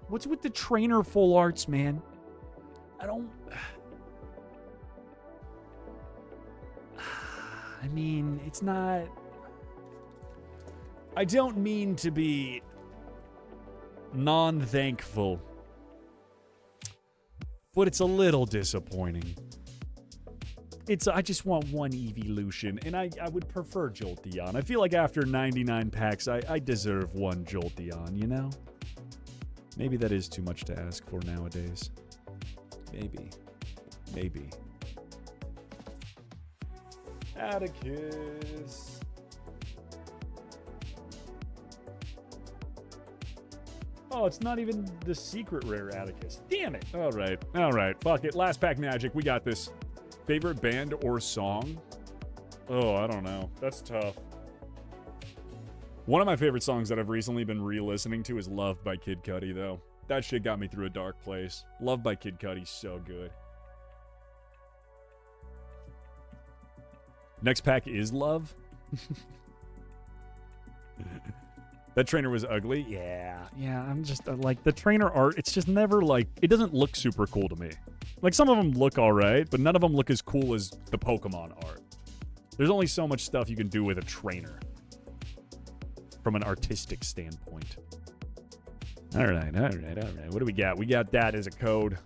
What's with the trainer full arts, man? I don't... I mean, it's not... I don't mean to be non-thankful, but it's a little disappointing. I just want one evolution, and I would prefer Jolteon. I feel like after 99 packs, I deserve one Jolteon, you know? Maybe that is too much to ask for nowadays. Maybe. Maybe. Atticus. Oh, it's not even the secret rare Atticus. Damn it. All right. Fuck it. Last pack magic. We got this. Favorite band or song? Oh, I don't know. That's tough. One of my favorite songs that I've recently been re-listening to is Love by Kid Cudi, though. That shit got me through a dark place. Love by Kid Cudi's so good. Next pack is love. That trainer was ugly. Yeah, I'm just like the trainer art. It's just never like, it doesn't look super cool to me. Like some of them look all right, but none of them look as cool as the Pokemon art. There's only so much stuff you can do with a trainer from an artistic standpoint. All right. What do we got? We got that as a code.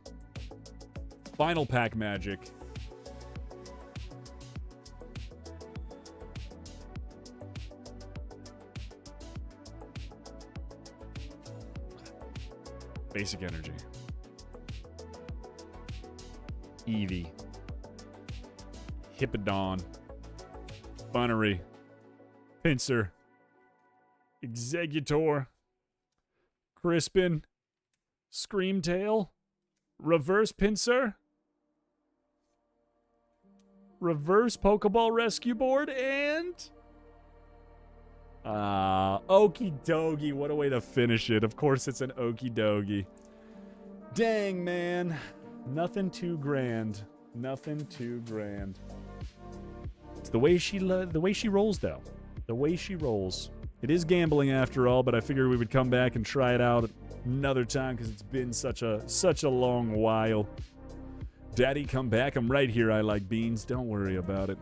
Final pack magic. Basic energy. Eevee. Hippowdon. Bunnery. Pinsir. Executor. Crispin. Screamtail. Reverse Pinsir. Reverse Pokeball Rescue Board, and Okie dokie. What a way to finish it. Of course it's an okie dokie. Dang, man. Nothing too grand. Nothing too grand. It's the way she rolls, though. The way she rolls. It is gambling after all, but I figured we would come back and try it out another time because it's been such a long while. Daddy, come back. I'm right here. I like beans. Don't worry about it.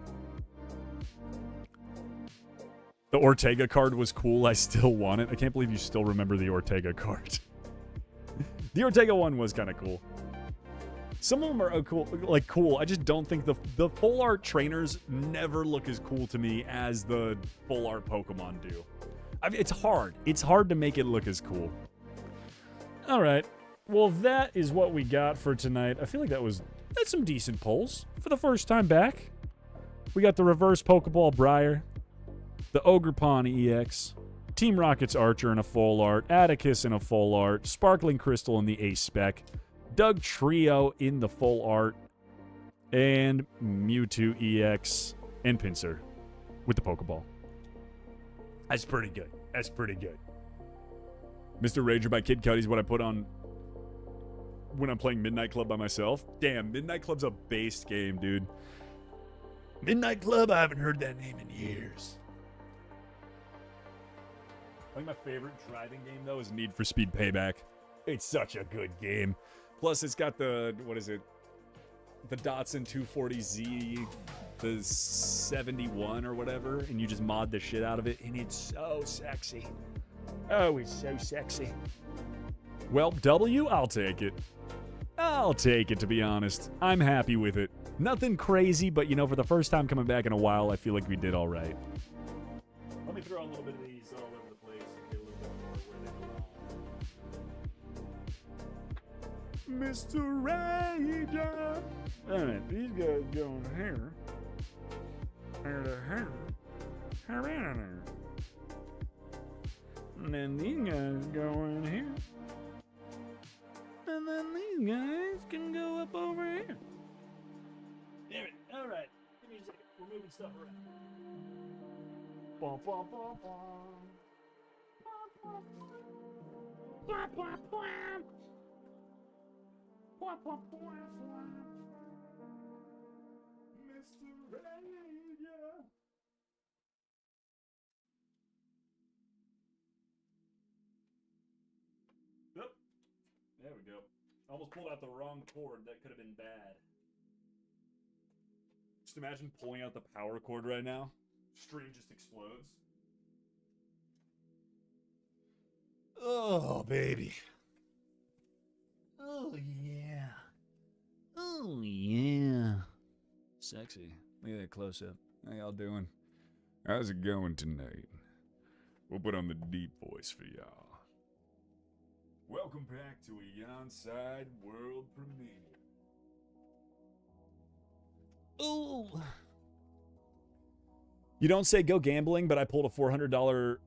The Ortega card was cool. I still want it. I can't believe you still remember the Ortega card. The Ortega one was kind of cool. Some of them are cool. I just don't think the full art trainers never look as cool to me as the full art Pokemon do. I mean, it's hard. It's hard to make it look as cool. All right. Well, that is what we got for tonight. I feel like that's some decent pulls for the first time back. We got the reverse Pokeball Briar, the Ogerpon EX, Team Rocket's Archer in a full art, Atticus in a full art, Sparkling Crystal in the Ace spec, Doug Trio in the full art, and Mewtwo EX and Pinsir with the Pokeball. That's pretty good. That's pretty good. Mr. Rager by Kid Cudi is what I put on when I'm playing Midnight Club by myself. Damn, Midnight Club's a based game, dude. Midnight Club, I haven't heard that name in years. I think my favorite driving game, though, is Need for Speed Payback. It's such a good game. Plus, it's got the, what is it? The Datsun 240Z, the 71 or whatever, and you just mod the shit out of it, and it's so sexy. Oh, it's so sexy. Well, W, I'll take it. I'll take it, to be honest. I'm happy with it. Nothing crazy, but, you know, for the first time coming back in a while, I feel like we did all right. Let me throw a little bit of these all over the place and get a little bit more where they belong. Mr. Rager. All right, these guys go in here. Here to here. Here in there. And then these guys go in here. And then these guys can go up over here. Damn it. All right. Give me a second. We're moving stuff around. Bum, bum, bum, bum. Bum, bum, bum. Bum, bum, bum. Bum, bum, bum. Mr. Rager. Yep. There we go. Almost pulled out the wrong cord. That could have been bad. Just imagine pulling out the power cord right now. Stream just explodes. Oh, baby. Oh, yeah. Oh, yeah. Sexy. Look at that close-up. How y'all doing? How's it going tonight? We'll put on the deep voice for y'all. Welcome back to a Yonside World Premiere. Ooh. You don't say go gambling, but I pulled a $400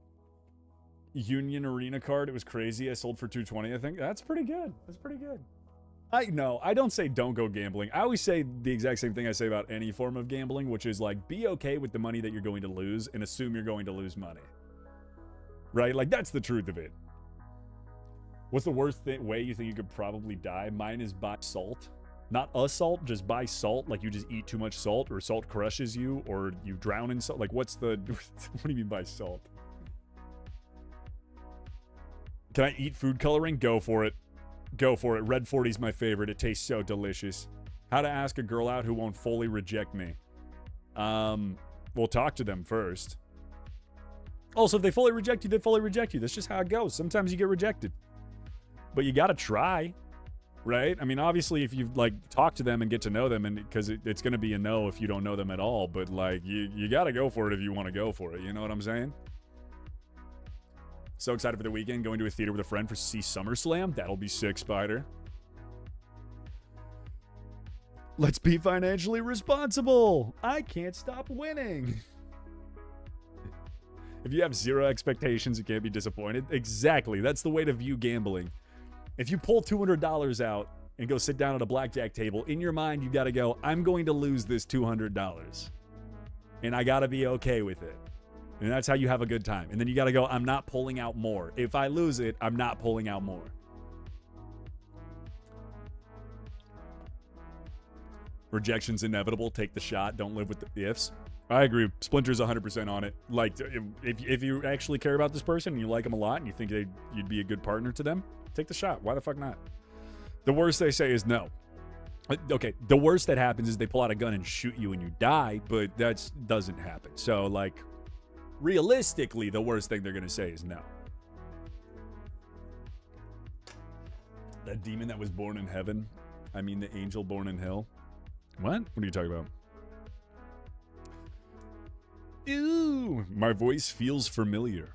Union Arena card. It was crazy. I sold for $220, I think. That's pretty good. That's pretty good. I don't say don't go gambling. I always say the exact same thing I say about any form of gambling, which is like, be okay with the money that you're going to lose and assume you're going to lose money. Right? Like, that's the truth of it. What's the worst way you think you could probably die? Mine is by salt. Not a salt, just by salt, like you just eat too much salt, or salt crushes you, or you drown in salt. Like, what's the... what do you mean by salt? Can I eat food coloring? Go for it. Go for it. Red 40's my favorite. It tastes so delicious. How to ask a girl out who won't fully reject me. We'll talk to them first. Also, if they fully reject you, they fully reject you. That's just how it goes. Sometimes you get rejected. But you gotta try. Right? I mean, obviously, if you like talk to them and get to know them, and because it's going to be a no if you don't know them at all, but like you got to go for it if you want to go for it. You know what I'm saying? So excited for the weekend. Going to a theater with a friend for see SummerSlam. That'll be sick, Spider. Let's be financially responsible. I can't stop winning. If you have zero expectations, you can't be disappointed. Exactly. That's the way to view gambling. If you pull $200 out and go sit down at a blackjack table, in your mind, you got to go, I'm going to lose this $200. And I got to be okay with it. And that's how you have a good time. And then you got to go, I'm not pulling out more. If I lose it, I'm not pulling out more. Rejection's inevitable. Take the shot. Don't live with the ifs. I agree. Splinter's 100% on it. Like, if you actually care about this person and you like them a lot and you think you'd be a good partner to them, take the shot. Why the fuck not? The worst they say is no. Okay, the worst that happens is they pull out a gun and shoot you and you die, but that doesn't happen. So, like, realistically, the worst thing they're going to say is no. That demon that was born in heaven? I mean, the angel born in hell? What? What are you talking about? Ew, my voice feels familiar.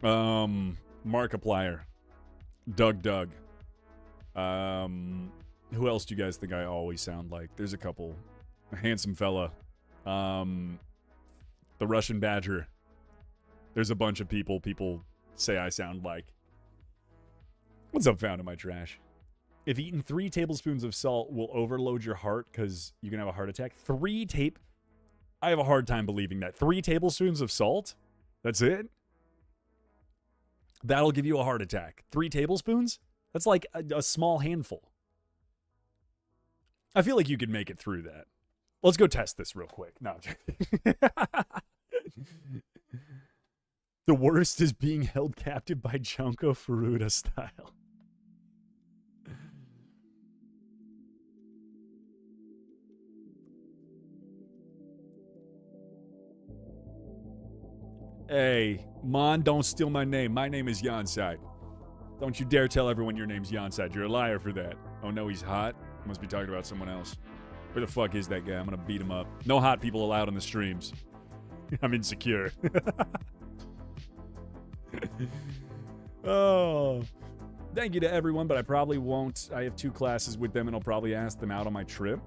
Markiplier. Doug. Who else do you guys think I always sound like? There's a couple. A handsome fella. The Russian Badger. There's a bunch of people say I sound like. What's up, found in my trash? If eating 3 tablespoons of salt will overload your heart because you can have a heart attack. I have a hard time believing that. 3 tablespoons of salt? That's it? That'll give you a heart attack. 3 tablespoons? That's like a small handful. I feel like you could make it through that. Let's go test this real quick. No. The worst is being held captive by Junko Furuta style. Hey, Mon, don't steal my name. My name is Yonside. Don't you dare tell everyone your name's Yonside. You're a liar for that. Oh no, he's hot? Must be talking about someone else. Where the fuck is that guy? I'm gonna beat him up. No hot people allowed on the streams. I'm insecure. Oh. Thank you to everyone, but I probably won't. I have 2 classes with them, and I'll probably ask them out on my trip.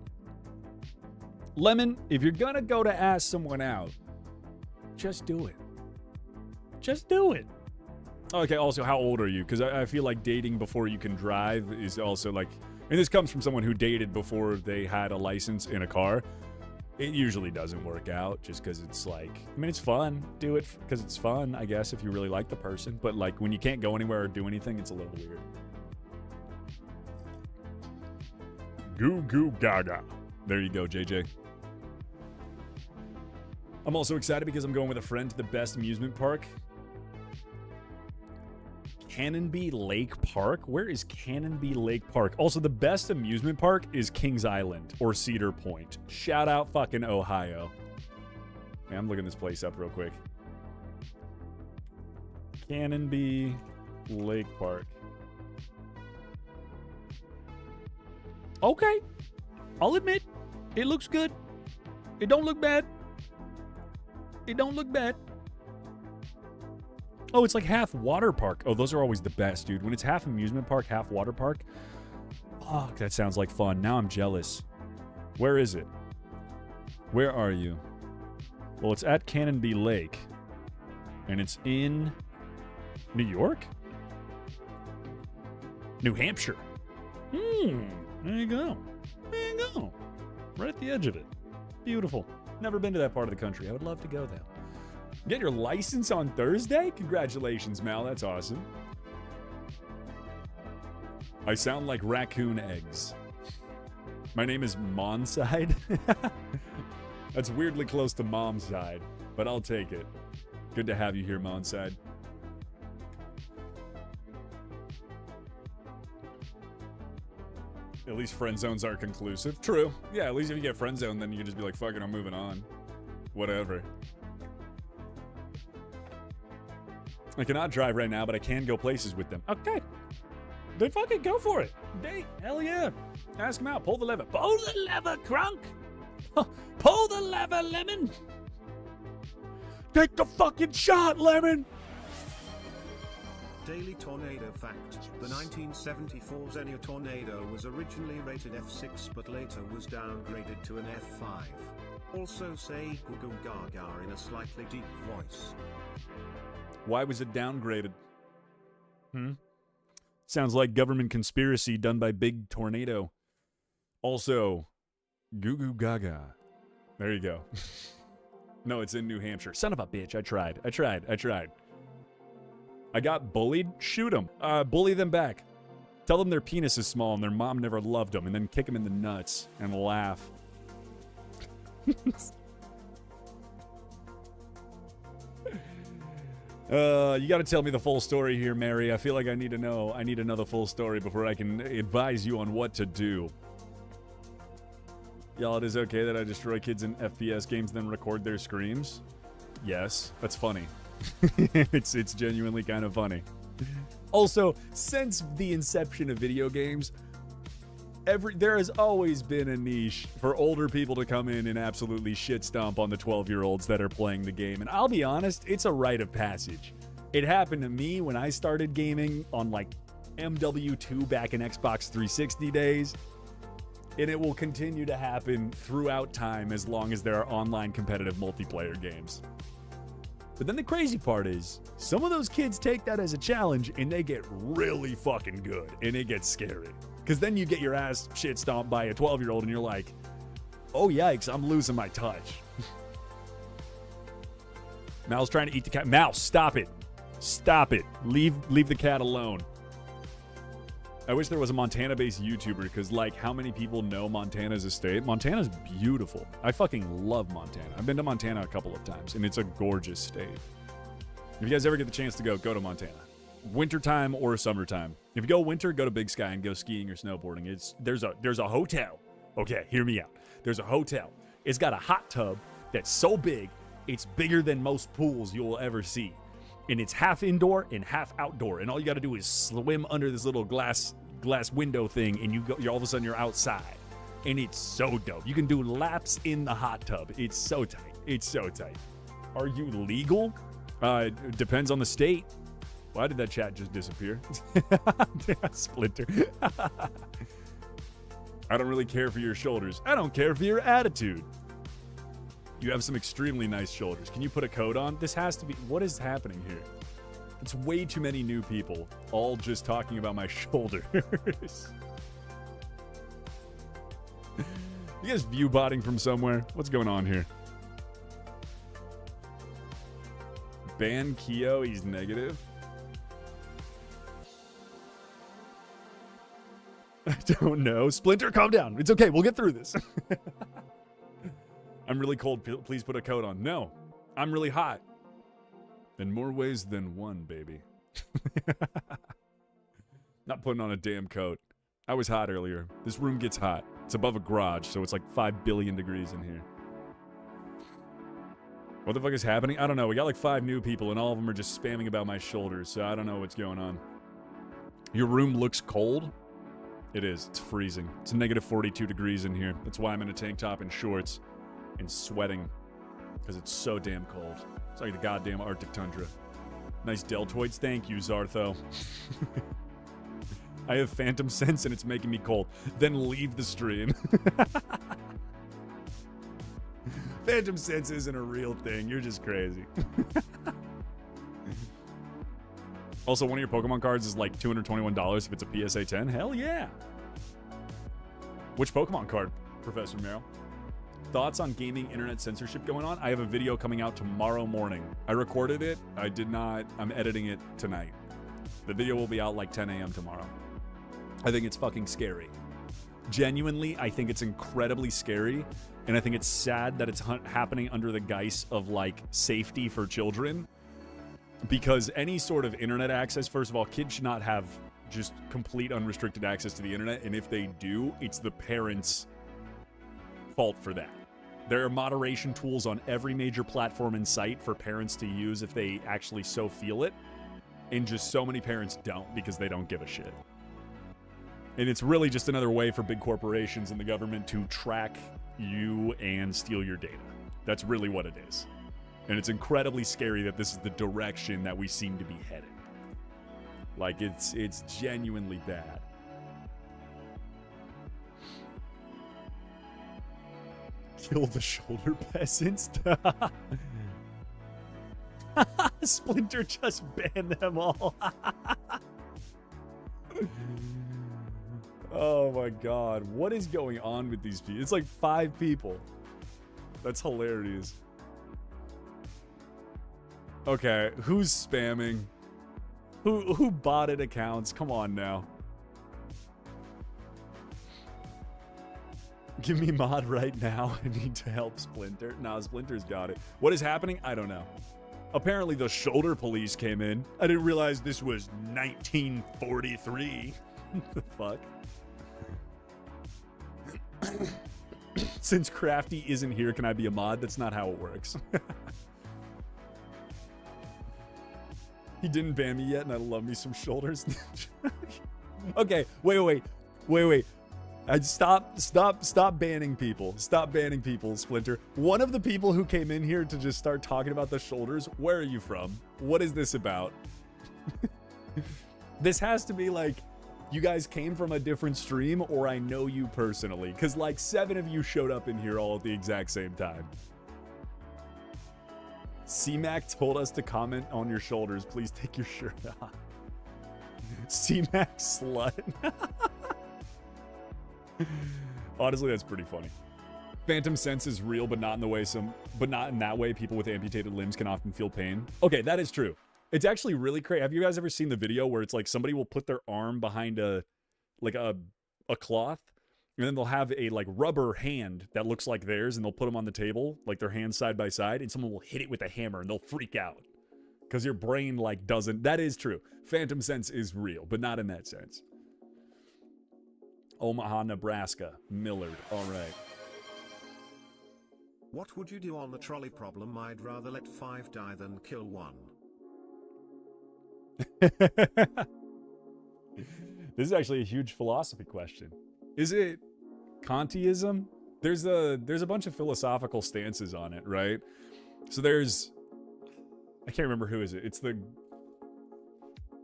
Lemon, if you're gonna go to ask someone out, just do it. Just do it. Okay, also, how old are you? Because I feel like dating before you can drive is also like... And this comes from someone who dated before they had a license in a car. It usually doesn't work out just because it's like... I mean, it's fun. Do it because it's fun, I guess, if you really like the person. But like when you can't go anywhere or do anything, it's a little weird. Goo goo gaga. There you go, JJ. I'm also excited because I'm going with a friend to the best amusement park. Cannonby Lake Park? Where is Cannonby Lake Park? Also, the best amusement park is Kings Island or Cedar Point. Shout out fucking Ohio. Man, I'm looking this place up real quick. Cannonby Lake Park. Okay. I'll admit, it looks good. It don't look bad. It don't look bad. Oh, it's like half water park. Oh, those are always the best, dude. When it's half amusement park, half water park. Fuck, that sounds like fun. Now I'm jealous. Where is it? Where are you? Well, it's at Cannonby Lake. And it's in New York? New Hampshire. There you go. There you go. Right at the edge of it. Beautiful. Never been to that part of the country. I would love to go there. Get your license on Thursday? Congratulations, Mal. That's awesome. I sound like raccoon eggs. My name is Monside. That's weirdly close to Mom's side, but I'll take it. Good to have you here, Monside. At least friend zones are conclusive. True. Yeah, at least if you get friend zone, then you can just be like, fuck it, I'm moving on. Whatever. I cannot drive right now, but I can go places with them. Okay. Then fucking go for it. Hell yeah. Ask him out. Pull the lever. Pull the lever, Crunk. Pull the lever, Lemon. Take the fucking shot, Lemon. Daily Tornado Fact. The 1974 Xenia Tornado was originally rated F6 but later was downgraded to an F5. Also say Goo Goo Gaga in a slightly deep voice. Why was it downgraded? Sounds like government conspiracy done by Big Tornado. Also, Goo Goo Gaga. There you go. No, it's in New Hampshire. Son of a bitch. I tried. I got bullied? Shoot them. Bully them back. Tell them their penis is small and their mom never loved them, and then kick them in the nuts and laugh. You gotta tell me the full story here, Mary. I feel like I need to know. I need to know the full story before I can advise you on what to do. Y'all, it is okay that I destroy kids in FPS games then record their screams? Yes, that's funny. It's genuinely kind of funny. Also, since the inception of video games, there has always been a niche for older people to come in and absolutely shit stomp on the 12-year-olds that are playing the game. And I'll be honest, it's a rite of passage. It happened to me when I started gaming on like MW2 back in Xbox 360 days. And it will continue to happen throughout time as long as there are online competitive multiplayer games. But then the crazy part is, some of those kids take that as a challenge and they get really fucking good, and it gets scary. Because then you get your ass shit stomped by a 12-year-old and you're like, oh yikes, I'm losing my touch. Mal's trying to eat the cat. Mal, stop it. Stop it. Leave the cat alone. I wish there was a Montana-based YouTuber, because, like, how many people know Montana's a state? Montana's beautiful. I fucking love Montana. I've been to Montana a couple of times, and it's a gorgeous state. If you guys ever get the chance to go to Montana. Wintertime or summertime. If you go winter, go to Big Sky and go skiing or snowboarding. There's a hotel. Okay, hear me out. There's a hotel. It's got a hot tub that's so big, it's bigger than most pools you'll ever see. And it's half indoor and half outdoor, and all you got to do is swim under this little glass window thing, and you're all of a sudden you're outside, and it's so dope. You can do laps in the hot tub. It's so tight. Are you legal? Depends on the state. Why did that chat just disappear? Splinter. I don't really care for your shoulders. I don't care for your attitude. You have some extremely nice shoulders. Can you put a coat on? This has to be... What is happening here? It's way too many new people, all just talking about my shoulders. You guys view-botting from somewhere? What's going on here? Ban Keo, he's negative. I don't know. Splinter, calm down. It's okay. We'll get through this. I'm really cold. Please put a coat on. No, I'm really hot. In more ways than one, baby. Not putting on a damn coat. I was hot earlier. This room gets hot. It's above a garage, so it's like 5 billion degrees in here. What the fuck is happening? I don't know. We got like 5 new people, and all of them are just spamming about my shoulders, so I don't know what's going on. Your room looks cold? It is. It's freezing. It's negative 42 degrees in here. That's why I'm in a tank top and shorts and sweating, because it's so damn cold. It's like the goddamn Arctic tundra. Nice deltoids. Thank you, Zartho. I have phantom sense and it's making me cold. Then leave the stream. Phantom sense isn't a real thing. You're just crazy. Also, one of your Pokemon cards is like $221 if it's a PSA 10. Hell yeah. Which Pokemon card, Professor Merrill? Thoughts on gaming internet censorship going on? I have a video coming out tomorrow morning. I recorded it. I did not. I'm editing it tonight. The video will be out like 10 a.m. tomorrow. I think it's fucking scary. Genuinely, I think it's incredibly scary, and I think it's sad that it's happening under the guise of, like, safety for children. Because any sort of internet access, first of all, kids should not have just complete unrestricted access to the internet, and if they do, it's the parents' fault for that. There are moderation tools on every major platform in sight for parents to use if they actually so feel it, and just so many parents don't because they don't give a shit. And it's really just another way for big corporations and the government to track you and steal your data. That's really what it is. And it's incredibly scary that this is the direction that we seem to be heading. Like, it's genuinely bad. Kill the shoulder peasants. Splinter just banned them all. Oh my god. What is going on with these people? It's like 5 people. That's hilarious. Okay, who's spamming? Who botted accounts? Come on now. Give me mod right now. I need to help Splinter. Nah, Splinter's got it. What is happening? I don't know. Apparently the shoulder police came in. I didn't realize this was 1943. What the fuck? Since Crafty isn't here, can I be a mod? That's not how it works. He didn't ban me yet, and I love me some shoulders. Okay, wait. Stop banning people. Stop banning people, Splinter. One of the people who came in here to just start talking about the shoulders, where are you from? What is this about? This has to be like, you guys came from a different stream, or I know you personally. Because like 7 of you showed up in here all at the exact same time. C-Mac told us to comment on your shoulders. Please take your shirt off. C-Mac slut. Honestly, that's pretty funny. Phantom sense is real, but not in that way people with amputated limbs can often feel pain. Okay, that is true. It's actually really crazy. Have you guys ever seen the video where it's like somebody will put their arm behind a cloth, and then they'll have a like rubber hand that looks like theirs, and they'll put them on the table, like their hands side by side, and someone will hit it with a hammer and they'll freak out because your brain like doesn't. That is true. Phantom sense is real, but not in that sense. Omaha, Nebraska. Millard. All right. What would you do on the trolley problem? I'd rather let 5 die than kill 1. This is actually a huge philosophy question. Is it Kantiism? There's a bunch of philosophical stances on it, right? So there's, I can't remember who is it. It's the,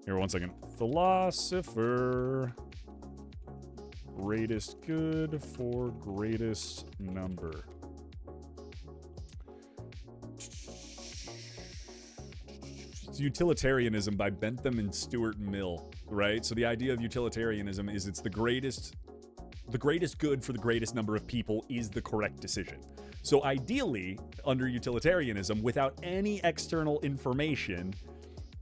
here, one second. Philosopher. Greatest good for greatest number. It's Utilitarianism by Bentham and Stuart Mill, right? So the idea of utilitarianism is it's the greatest good for the greatest number of people is the correct decision. So ideally, under utilitarianism, without any external information,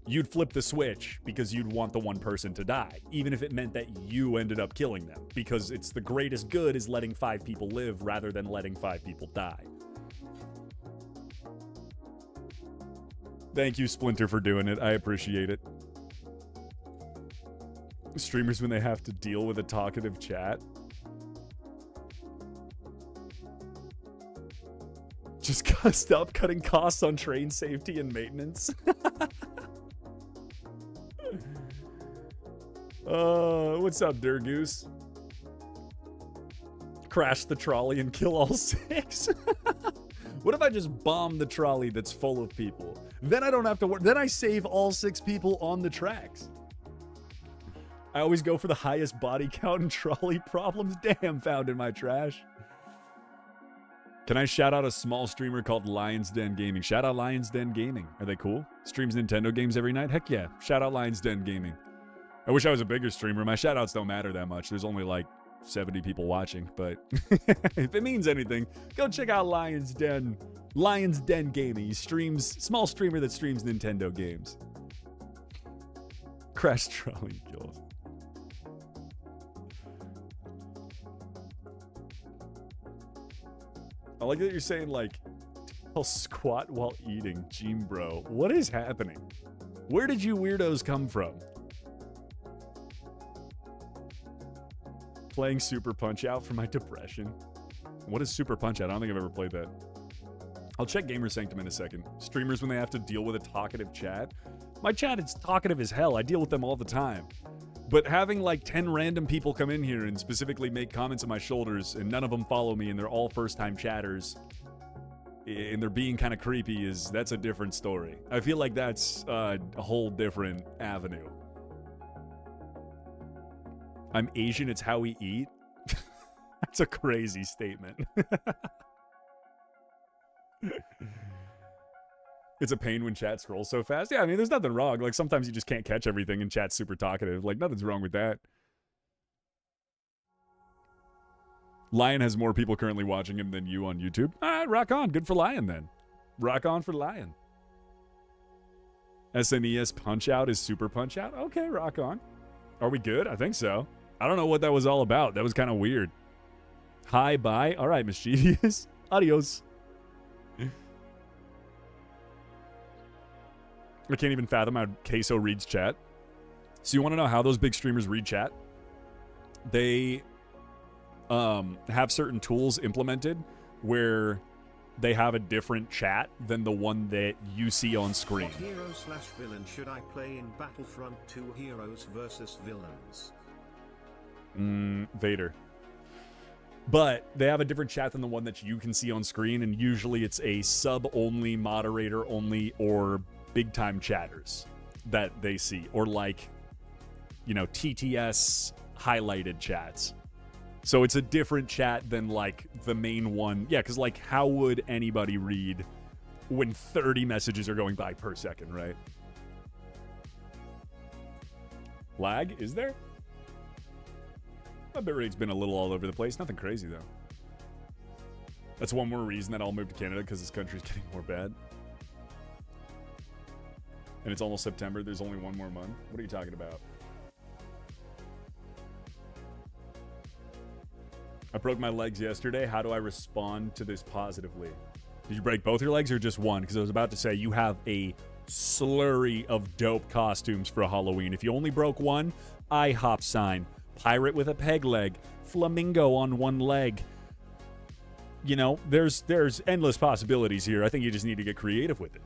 you'd flip the switch because you'd want the one person to die, even if it meant that you ended up killing them, because it's the greatest good is letting 5 people live rather than letting 5 people die. Thank you, Splinter, for doing it. I appreciate it. Streamers when they have to deal with a talkative chat. Just stop cutting costs on train safety and maintenance. What's up, Durgoose? Crash the trolley and kill all 6? What if I just bomb the trolley that's full of people? Then I don't have to work. Then I save all 6 people on the tracks. I always go for the highest body count and trolley problems. Damn, found in my trash. Can I shout out a small streamer called Lions Den Gaming? Shout out Lions Den Gaming. Are they cool? Streams Nintendo games every night? Heck yeah. Shout out Lions Den Gaming. I wish I was a bigger streamer. My shout outs don't matter that much. There's only like 70 people watching, but if it means anything, go check out Lions Den Gaming. He streams, small streamer that streams Nintendo games. Crash trolley kills. I like that you're saying, like, I'll squat while eating. Gene bro. What is happening? Where did you weirdos come from? Playing Super Punch-Out for my depression. What is Super Punch-Out? I don't think I've ever played that. I'll check Gamer Sanctum in a second. Streamers when they have to deal with a talkative chat. My chat is talkative as hell. I deal with them all the time. But having like 10 random people come in here and specifically make comments on my shoulders and none of them follow me and they're all first-time chatters and they're being kind of creepy that's a different story. I feel like that's a whole different avenue. I'm Asian, it's how we eat. That's a crazy statement. It's a pain when chat scrolls so fast. Yeah, I mean, there's nothing wrong. Like, sometimes you just can't catch everything and chat's super talkative. Like, nothing's wrong with that. Lion has more people currently watching him than you on YouTube. All right, rock on. Good for Lion, then. Rock on for Lion. SNES Punch-Out is Super Punch-Out? Okay, rock on. Are we good? I think so. I don't know what that was all about. That was kind of weird. Hi, bye. All right, mischievous. Adios. I can't even fathom how Queso reads chat. So you want to know how those big streamers read chat? They have certain tools implemented where they have a different chat than the one that you see on screen. What hero/villain should I play in Battlefront 2 Heroes versus Villains? Vader. But they have a different chat than the one that you can see on screen, and usually it's a sub-only, moderator-only, or big-time chatters that they see. Or like, you know, TTS highlighted chats. So it's a different chat than like the main one. Yeah, because like how would anybody read when 30 messages are going by per second, right? Lag, is there? My bitrate's been a little all over the place. Nothing crazy, though. That's one more reason that I'll move to Canada, because this country's getting more bad. And it's almost September. There's only one more month. What are you talking about? I broke my legs yesterday. How do I respond to this positively? Did you break both your legs or just one? Because I was about to say you have a slurry of dope costumes for Halloween. If you only broke one, IHOP sign. Pirate with a peg leg, flamingo on one leg. You know, there's endless possibilities here. I think you just need to get creative with it.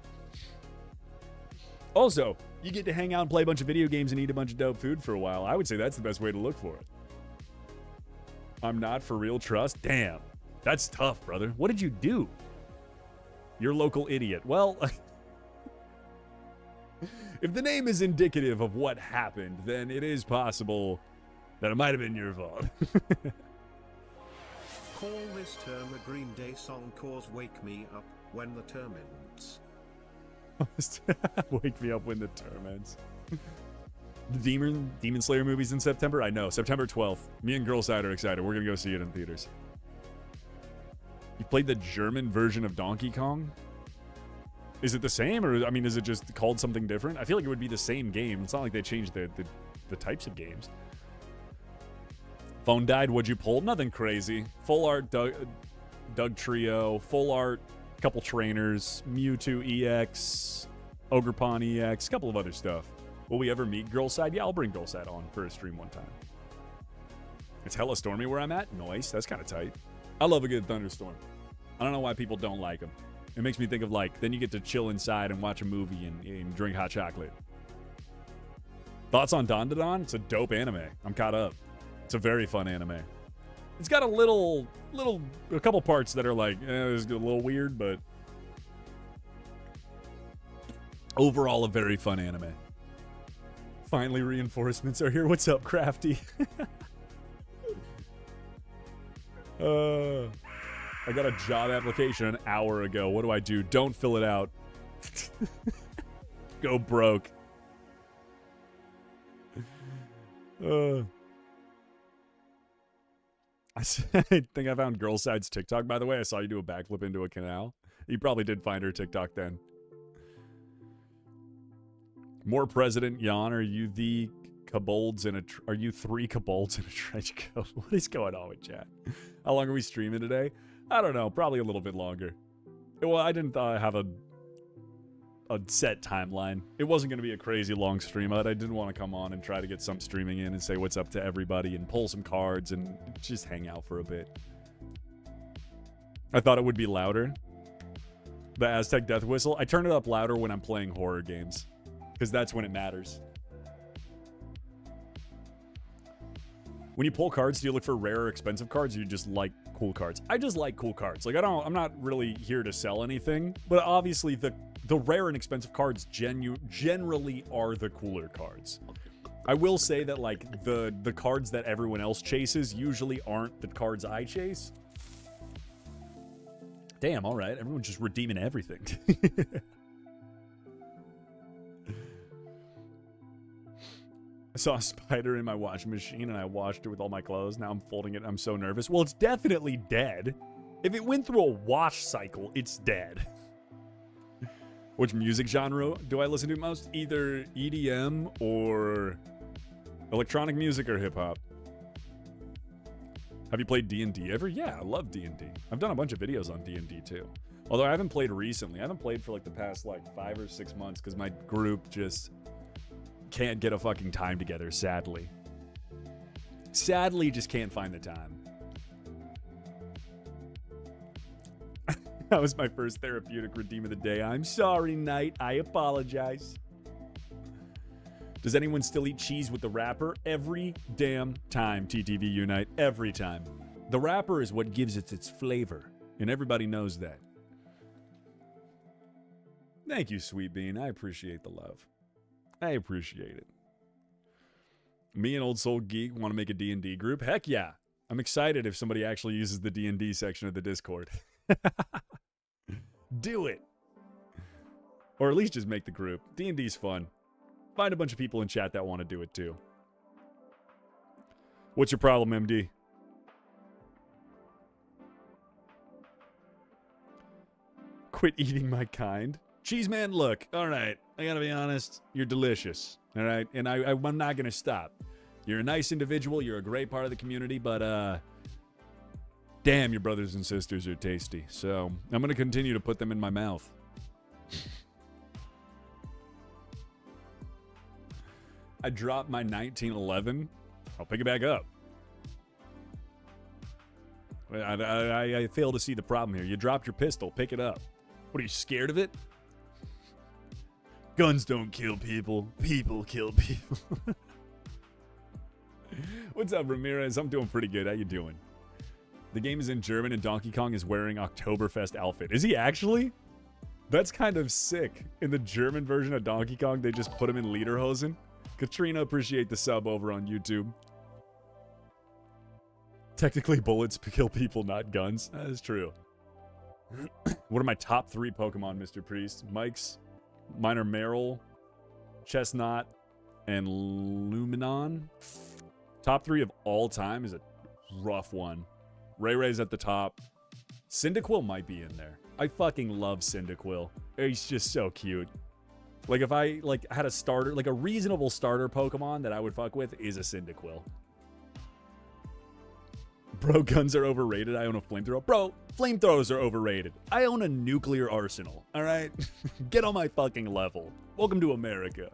Also, you get to hang out and play a bunch of video games and eat a bunch of dope food for a while. I would say that's the best way to look for it. I'm not for real trust. Damn, that's tough, brother. What did you do? You're local idiot. Well, if the name is indicative of what happened, then it is possible that it might have been your fault. Call this term a Green Day song cause Wake Me Up When the Term Ends. Wake me up when the term ends. The Demon Slayer movie's in September? I know. September 12th. Me and Girlside are excited. We're going to go see it in theaters. You played the German version of Donkey Kong? Is it the same? Or, I mean, is it just called something different? I feel like it would be the same game. It's not like they changed the types of games. Phone died. What'd you pull? Nothing crazy. Full art Doug Trio. Full art couple trainers. Mewtwo EX. Ogrepon EX. Couple of other stuff. Will we ever meet Girlside? Yeah, I'll bring Girlside on for a stream one time. It's hella stormy where I'm at. Nice. That's kind of tight. I love a good thunderstorm. I don't know why people don't like them. It makes me think of like, then you get to chill inside and watch a movie and drink hot chocolate. Thoughts on Don? It's a dope anime. I'm caught up. It's a very fun anime. It's got a couple parts that are like, it's a little weird, but overall a very fun anime. Finally, reinforcements are here. What's up, Crafty? I got a job application an hour ago. What do? Don't fill it out. Go broke. I think I found Girlside's TikTok, by the way. I saw you do a backflip into a canal. You probably did find her TikTok then. More President Jan, are you the kobolds in a... Are you 3 kobolds in a trench coat? What is going on with chat? How long are we streaming today? I don't know, probably a little bit longer. Well, I didn't have a set timeline. It wasn't going to be a crazy long stream, but I did want to come on and try to get some streaming in and say what's up to everybody and pull some cards and just hang out for a bit. I thought it would be louder. The Aztec Death Whistle. I turn it up louder when I'm playing horror games, because that's when it matters. When you pull cards, do you look for rare or expensive cards, or you just like cool cards? I just like cool cards. Like, I'm not really here to sell anything, but obviously the rare and expensive cards generally are the cooler cards. I will say that, like, the cards that everyone else chases usually aren't the cards I chase. Damn, all right. Everyone's just redeeming everything. I saw a spider in my washing machine and I washed it with all my clothes. Now I'm folding it and I'm so nervous. Well, it's definitely dead. If it went through a wash cycle, it's dead. Which music genre do I listen to most? Either EDM or electronic music or hip-hop. Have you played D&D ever? Yeah, I love D&D. I've done a bunch of videos on D&D too. Although I haven't played recently. I haven't played for like the past like 5 or 6 months because my group just can't get a fucking time together, sadly. Sadly, just can't find the time. That was my first therapeutic redeem of the day. I'm sorry, Knight. I apologize. Does anyone still eat cheese with the wrapper? Every damn time, TTV Unite. Every time. The wrapper is what gives it its flavor, and everybody knows that. Thank you, Sweet Bean. I appreciate the love. I appreciate it. Me and Old Soul Geek want to make a D&D group? Heck yeah. I'm excited if somebody actually uses the D&D section of the Discord. Do it. Or at least just make the group. D&D's fun. Find a bunch of people in chat that want to do it too. What's your problem, MD? Quit eating my kind. Cheese man, look. All right. I gotta be honest. You're delicious. All right. And I'm not gonna stop. You're a nice individual. You're a great part of the community. But, damn, your brothers and sisters are tasty. So I'm gonna continue to put them in my mouth. I dropped my 1911. I'll pick it back up. I fail to see the problem here. You dropped your pistol. Pick it up. What, are you scared of it? Guns don't kill people. People kill people. What's up, Ramirez? I'm doing pretty good. How you doing? The game is in German and Donkey Kong is wearing Oktoberfest outfit. Is he actually? That's kind of sick. In the German version of Donkey Kong, they just put him in lederhosen. Katrina, appreciate the sub over on YouTube. Technically, bullets kill people, not guns. That is true. What are my top 3 Pokemon, Mr. Priest? Mike's, mine are Meryl, Chestnut, and Luminon. Top 3 of all time is a rough one. Ray Ray's at the top. Cyndaquil might be in there. I fucking love Cyndaquil. He's just so cute. Like, if I, like, had a starter, like, a reasonable starter Pokemon that I would fuck with is a Cyndaquil. Bro, guns are overrated. I own a flamethrower. Bro, flamethrowers are overrated. I own a nuclear arsenal, all right? Get on my fucking level. Welcome to America.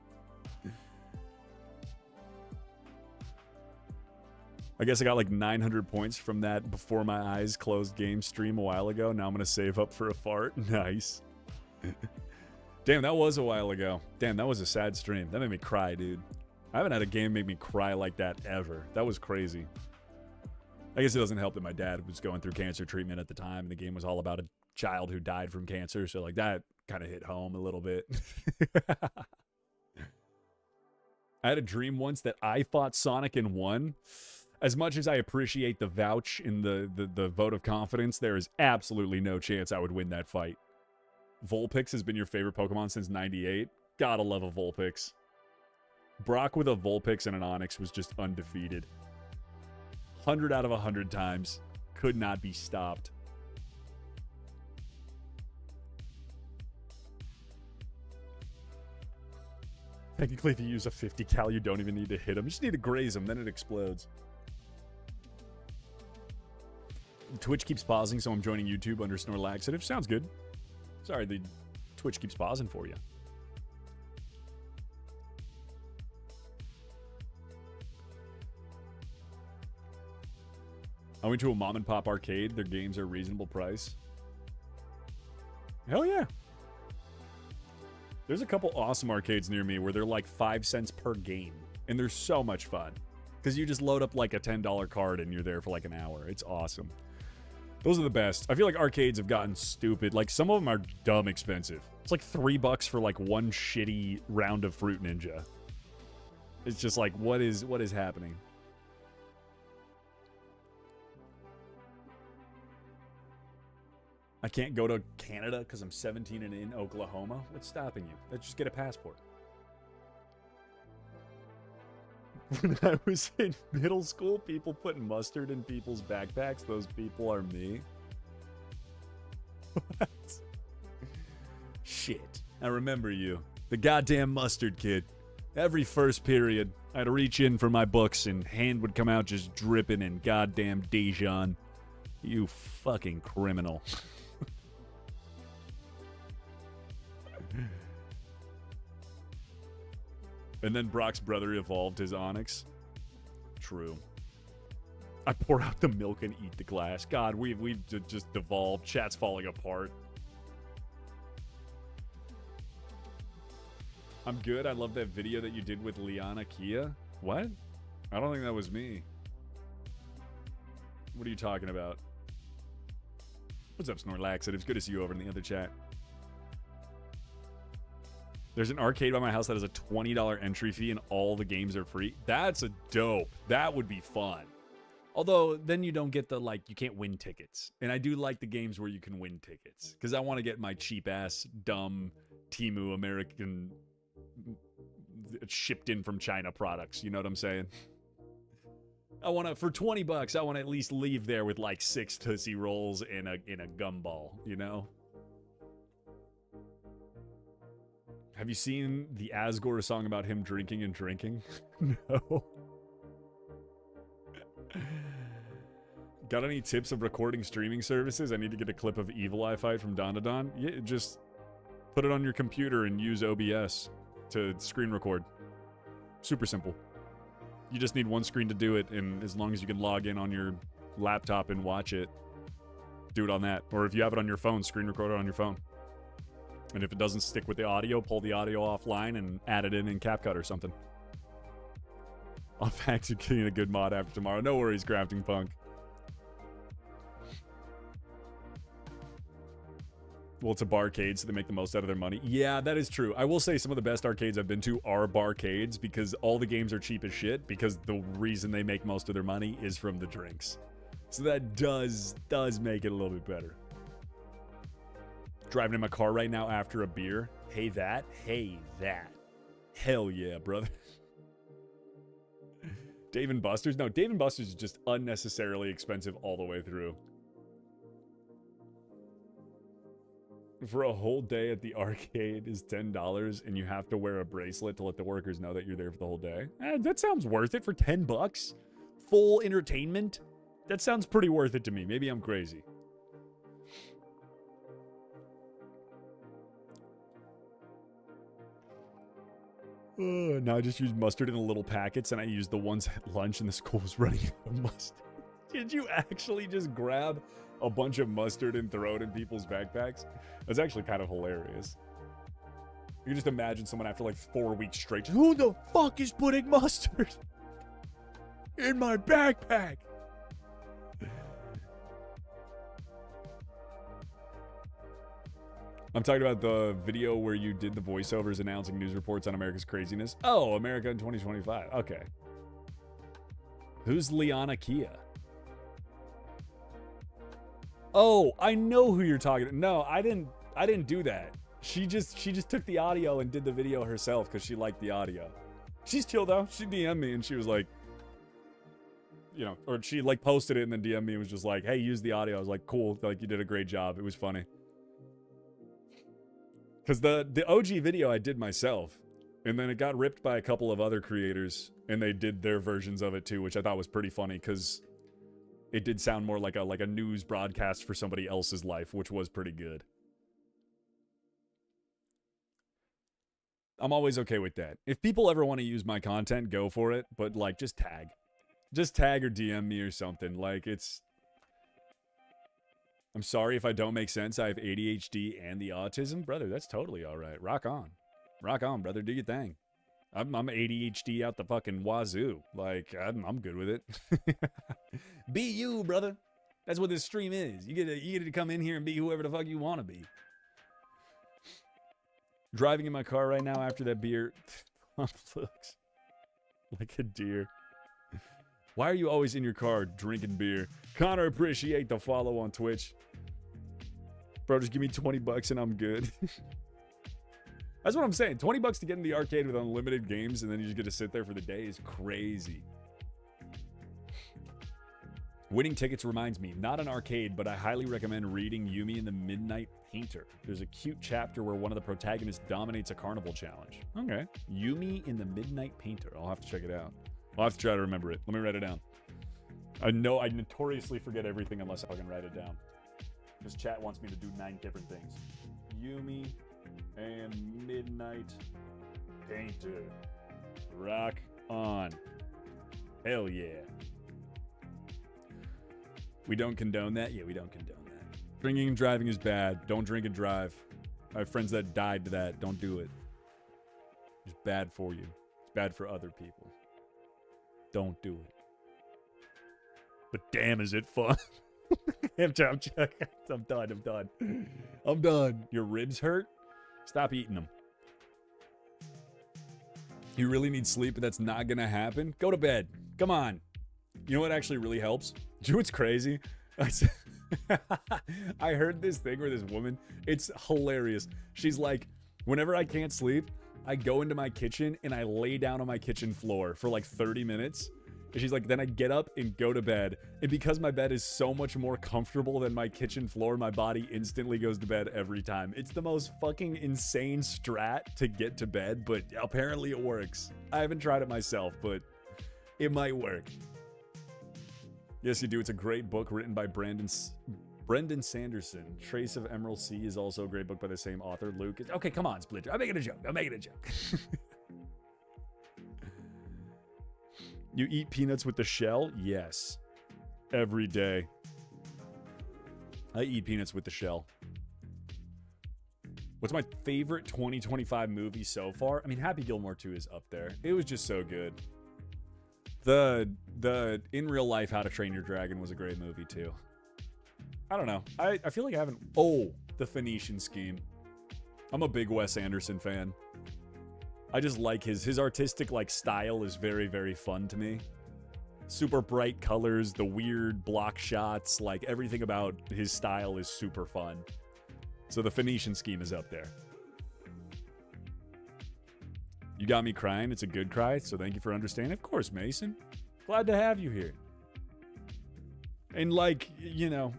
I guess I got like 900 points from that before my eyes closed game stream a while ago. Now I'm going to save up for a fart. Nice. Damn, that was a while ago. Damn, that was a sad stream. That made me cry, dude. I haven't had a game make me cry like that ever. That was crazy. I guess it doesn't help that my dad was going through cancer treatment at the time, and the game was all about a child who died from cancer, so like that kind of hit home a little bit. I had a dream once that I fought Sonic and won. As much as I appreciate the vouch in the vote of confidence, there is absolutely no chance I would win that fight. Vulpix has been your favorite Pokemon since 98. Gotta love a Vulpix. Brock with a Vulpix and an Onix was just undefeated. 100 out of 100 times. Could not be stopped. Technically, if you use a 50 cal, you don't even need to hit him. You just need to graze him, then it explodes. Twitch keeps pausing, so I'm joining YouTube under Snore Laxative. Sounds good. Sorry, the Twitch keeps pausing for you. I went to a mom and pop arcade. Their games are reasonable price. Hell yeah. There's a couple awesome arcades near me where they're like 5 cents per game. And they're so much fun. Because you just load up like a $10 card and you're there for like an hour. It's awesome. Those are the best. I feel like arcades have gotten stupid. Like some of them are dumb expensive. It's like $3 for like one shitty round of Fruit Ninja. It's just like, what is happening? I can't go to Canada because I'm 17 and in Oklahoma. What's stopping you? Let's just get a passport. When I was in middle school, people putting mustard in people's backpacks. Those people are me. What? Shit. I remember you. The goddamn mustard kid. Every first period, I'd reach in for my books and hand would come out just dripping in goddamn Dijon. You fucking criminal. And then Brock's brother evolved his Onyx. True. I pour out the milk and eat the glass. God, we've just devolved. Chat's falling apart. I'm good. I love that video that you did with Liana Kia. What? I don't think that was me. What are you talking about? What's up, Snorlax? It's good to see you over in the other chat. There's an arcade by my house that has a $20 entry fee and all the games are free. That's a dope. That would be fun. Although, then you don't get the, like, you can't win tickets. And I do like the games where you can win tickets. Because I want to get my cheap-ass, dumb, Temu American shipped in from China products. You know what I'm saying? I want to, for $20, I want to at least leave there with, like, 6 Tootsie Rolls and a gumball, you know? Have you seen the Asgore song about him drinking and drinking? No. Got any tips of recording streaming services? I need to get a clip of Evil Eye fight from Don to Don. Yeah, just put it on your computer and use OBS to screen record. Super simple. You just need one screen to do it, and as long as you can log in on your laptop and watch it, do it on that. Or if you have it on your phone, screen record it on your phone. And if it doesn't stick with the audio, pull the audio offline and add it in CapCut or something. I'll back to getting a good mod after tomorrow. No worries, Crafting Punk. Well, it's a barcade, so they make the most out of their money. Yeah, that is true. I will say some of the best arcades I've been to are barcades because all the games are cheap as shit because the reason they make most of their money is from the drinks. So that does make it a little bit better. Driving in my car right now after a beer. Hey, that. Hell yeah, brother. Dave & Buster's? No, Dave & Buster's is just unnecessarily expensive all the way through. For a whole day at the arcade is $10 and you have to wear a bracelet to let the workers know that you're there for the whole day. That sounds worth it for $10. Full entertainment? That sounds pretty worth it to me. Maybe I'm crazy. Now I just use mustard in the little packets, and I use the ones at lunch, and the school was running out of mustard. Did you actually just grab a bunch of mustard and throw it in people's backpacks? That's actually kind of hilarious. You can just imagine someone after like 4 weeks straight, who the fuck is putting mustard in my backpack? I'm talking about the video where you did the voiceovers announcing news reports on America's craziness. Oh, America in 2025. Okay. Who's Liana Kia? Oh, I know who you're talking to. No, I didn't do that. She just took the audio and did the video herself because she liked the audio. She's chill though. She DM'd me and she was like, you know, or she like posted it and then DM'd me and was just like, hey, use the audio. I was like, cool. Like, you did a great job. It was funny. Because the OG video I did myself, and then it got ripped by a couple of other creators, and they did their versions of it too, which I thought was pretty funny, because it did sound more like a news broadcast for somebody else's life, which was pretty good. I'm always okay with that. If people ever want to use my content, go for it, but like just tag. Just tag or DM me or something. Like I'm sorry if I don't make sense. I have ADHD and the autism. Brother, that's totally all right. Rock on. Rock on, brother. Do your thing. I'm ADHD out the fucking wazoo. Like, I'm good with it. Be you, brother. That's what this stream is. You get to come in here and be whoever the fuck you want to be. Driving in my car right now after that beer looks like a deer. Why are you always in your car drinking beer? Connor, appreciate the follow on Twitch. Bro, just give me 20 bucks and I'm good. That's what I'm saying. 20 bucks to get in the arcade with unlimited games and then you just get to sit there for the day is crazy. Winning tickets reminds me, not an arcade, but I highly recommend reading Yumi and the Midnight Painter. There's a cute chapter where one of the protagonists dominates a carnival challenge. Okay. Yumi and the Midnight Painter. I'll have to check it out. I'll have to try to remember it. Let me write it down. I know I notoriously forget everything unless I can write it down. This chat wants me to do 9 different things. Yumi and Midnight Painter. Rock on. Hell yeah. We don't condone that? Yeah, we don't condone that. Drinking and driving is bad. Don't drink and drive. I have friends that died to that. Don't do it. It's bad for you. It's bad for other people. Don't do it. But damn, is it fun? I'm done. I'm done. Your ribs hurt? Stop eating them. You really need sleep, but that's not going to happen? Go to bed. Come on. You know what actually really helps? Do you know what's crazy? I heard this thing where this woman, it's hilarious. She's like, whenever I can't sleep, I go into my kitchen and I lay down on my kitchen floor for like 30 minutes. And she's like, then I get up and go to bed. And because my bed is so much more comfortable than my kitchen floor, my body instantly goes to bed every time. It's the most fucking insane strat to get to bed, but apparently it works. I haven't tried it myself, but it might work. Yes, you do. It's a great book written by Brendan Sanderson. Trace of Emerald Sea is also a great book by the same author, Luke. Okay, come on, Splinter. I'm making a joke. You eat peanuts with the shell? Yes. Every day. I eat peanuts with the shell. What's my favorite 2025 movie so far? I mean, Happy Gilmore 2 is up there. It was just so good. The in real life How to Train Your Dragon was a great movie too. I don't know. I feel like I haven't. Oh, The Phoenician Scheme. I'm a big Wes Anderson fan. I just like his artistic like style is very, very fun to me. Super bright colors, the weird block shots, like everything about his style is super fun. So The Phoenician Scheme is up there. You got me crying. It's a good cry, so thank you for understanding. Of course, Mason. Glad to have you here. And like, you know,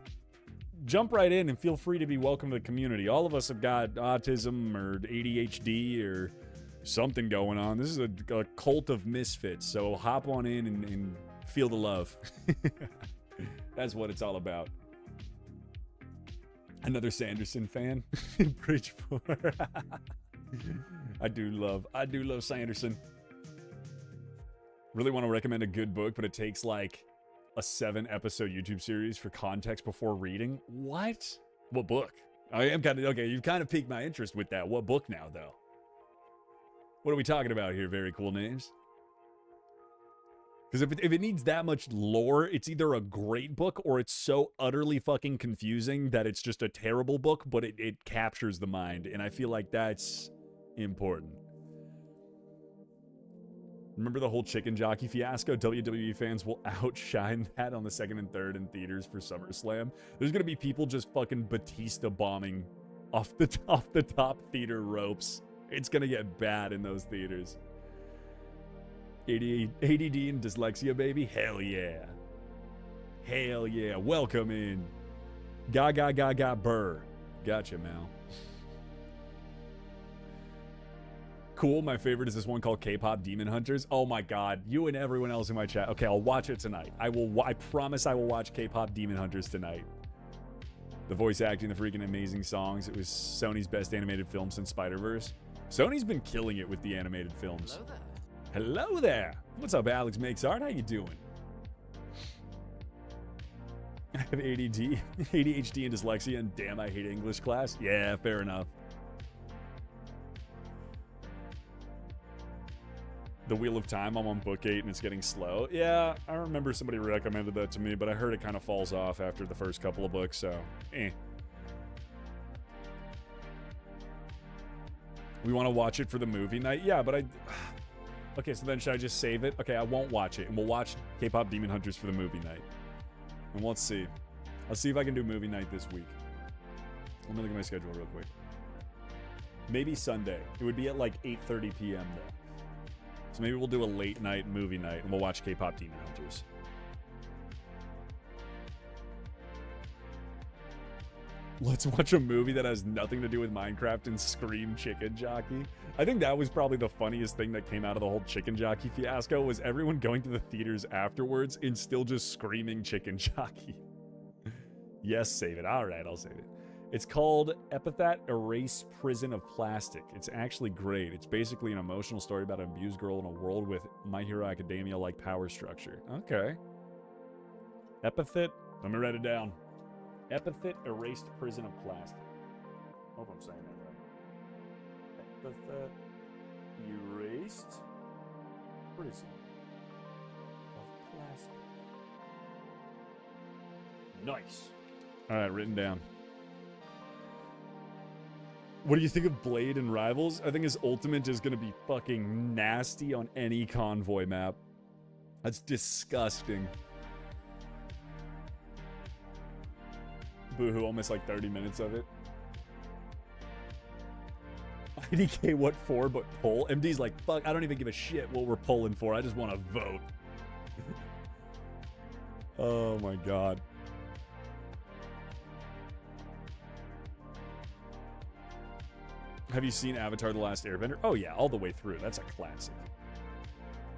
jump right in and feel free to be welcome to the community. All of us have got autism or ADHD or something going on. This is a cult of misfits, so hop on in and feel the love. That's what it's all about. Another Sanderson fan. Bridgeport. I do love Sanderson. Really want to recommend a good book, but it takes like a 7-episode YouTube series for context before reading. What book? I am kind of okay. You've kind of piqued my interest with that. What book now, though? What are we talking about here? Very cool names. Because if it needs that much lore, it's either a great book or it's so utterly fucking confusing that it's just a terrible book, but it captures the mind. And I feel like that's important. Remember the whole chicken jockey fiasco? WWE fans will outshine that on the 2nd and 3rd in theaters for SummerSlam. There's going to be people just fucking Batista bombing off the top theater ropes. It's going to get bad in those theaters. ADD and dyslexia, baby? Hell yeah. Hell yeah. Welcome in. Gaga burr. Gotcha, Mal. Cool. My favorite is this one called K-pop Demon Hunters. Oh my god, you and everyone else in my chat. Okay, I'll watch it tonight. I promise I will watch K-pop Demon Hunters tonight. The voice acting, the freaking amazing songs. It was Sony's best animated film since Spider-Verse. Sony's been killing it with the animated films. Hello there. Hello there. What's up, Alex Makes Art? How you doing? I have ADD, ADHD and dyslexia, and damn, I hate English class. Yeah, fair enough. The Wheel of Time, I'm on book 8 and it's getting slow. Yeah, I remember somebody recommended that to me, but I heard it kind of falls off after the first couple of books, so eh. We want to watch it for the movie night? Yeah, but okay, so then should I just save it? Okay, I won't watch it, and we'll watch K-pop Demon Hunters for the movie night. And let's see. I'll see if I can do movie night this week. Let me look at my schedule real quick. Maybe Sunday. It would be at like 8:30 p.m. though. So maybe we'll do a late night movie night and we'll watch K-pop Demon Hunters. Let's watch a movie that has nothing to do with Minecraft and scream Chicken Jockey. I think that was probably the funniest thing that came out of the whole Chicken Jockey fiasco was everyone going to the theaters afterwards and still just screaming Chicken Jockey. Yes, save it. All right, I'll save it. It's called Epithet Erase Prison of Plastic. It's actually great. It's basically an emotional story about an abused girl in a world with My Hero Academia-like power structure. Okay. Epithet. Let me write it down. Epithet Erased Prison of Plastic. Hope I'm saying that right. Epithet Erased Prison of Plastic. Nice. All right, written down. What do you think of Blade and Rivals? I think his ultimate is going to be fucking nasty on any convoy map. That's disgusting. Boohoo, almost like 30 minutes of it. IDK what for but pull? MD's like, fuck, I don't even give a shit what we're pulling for. I just want to vote. Oh my god. Have you seen Avatar: The Last Airbender? Oh yeah, all the way through. That's a classic.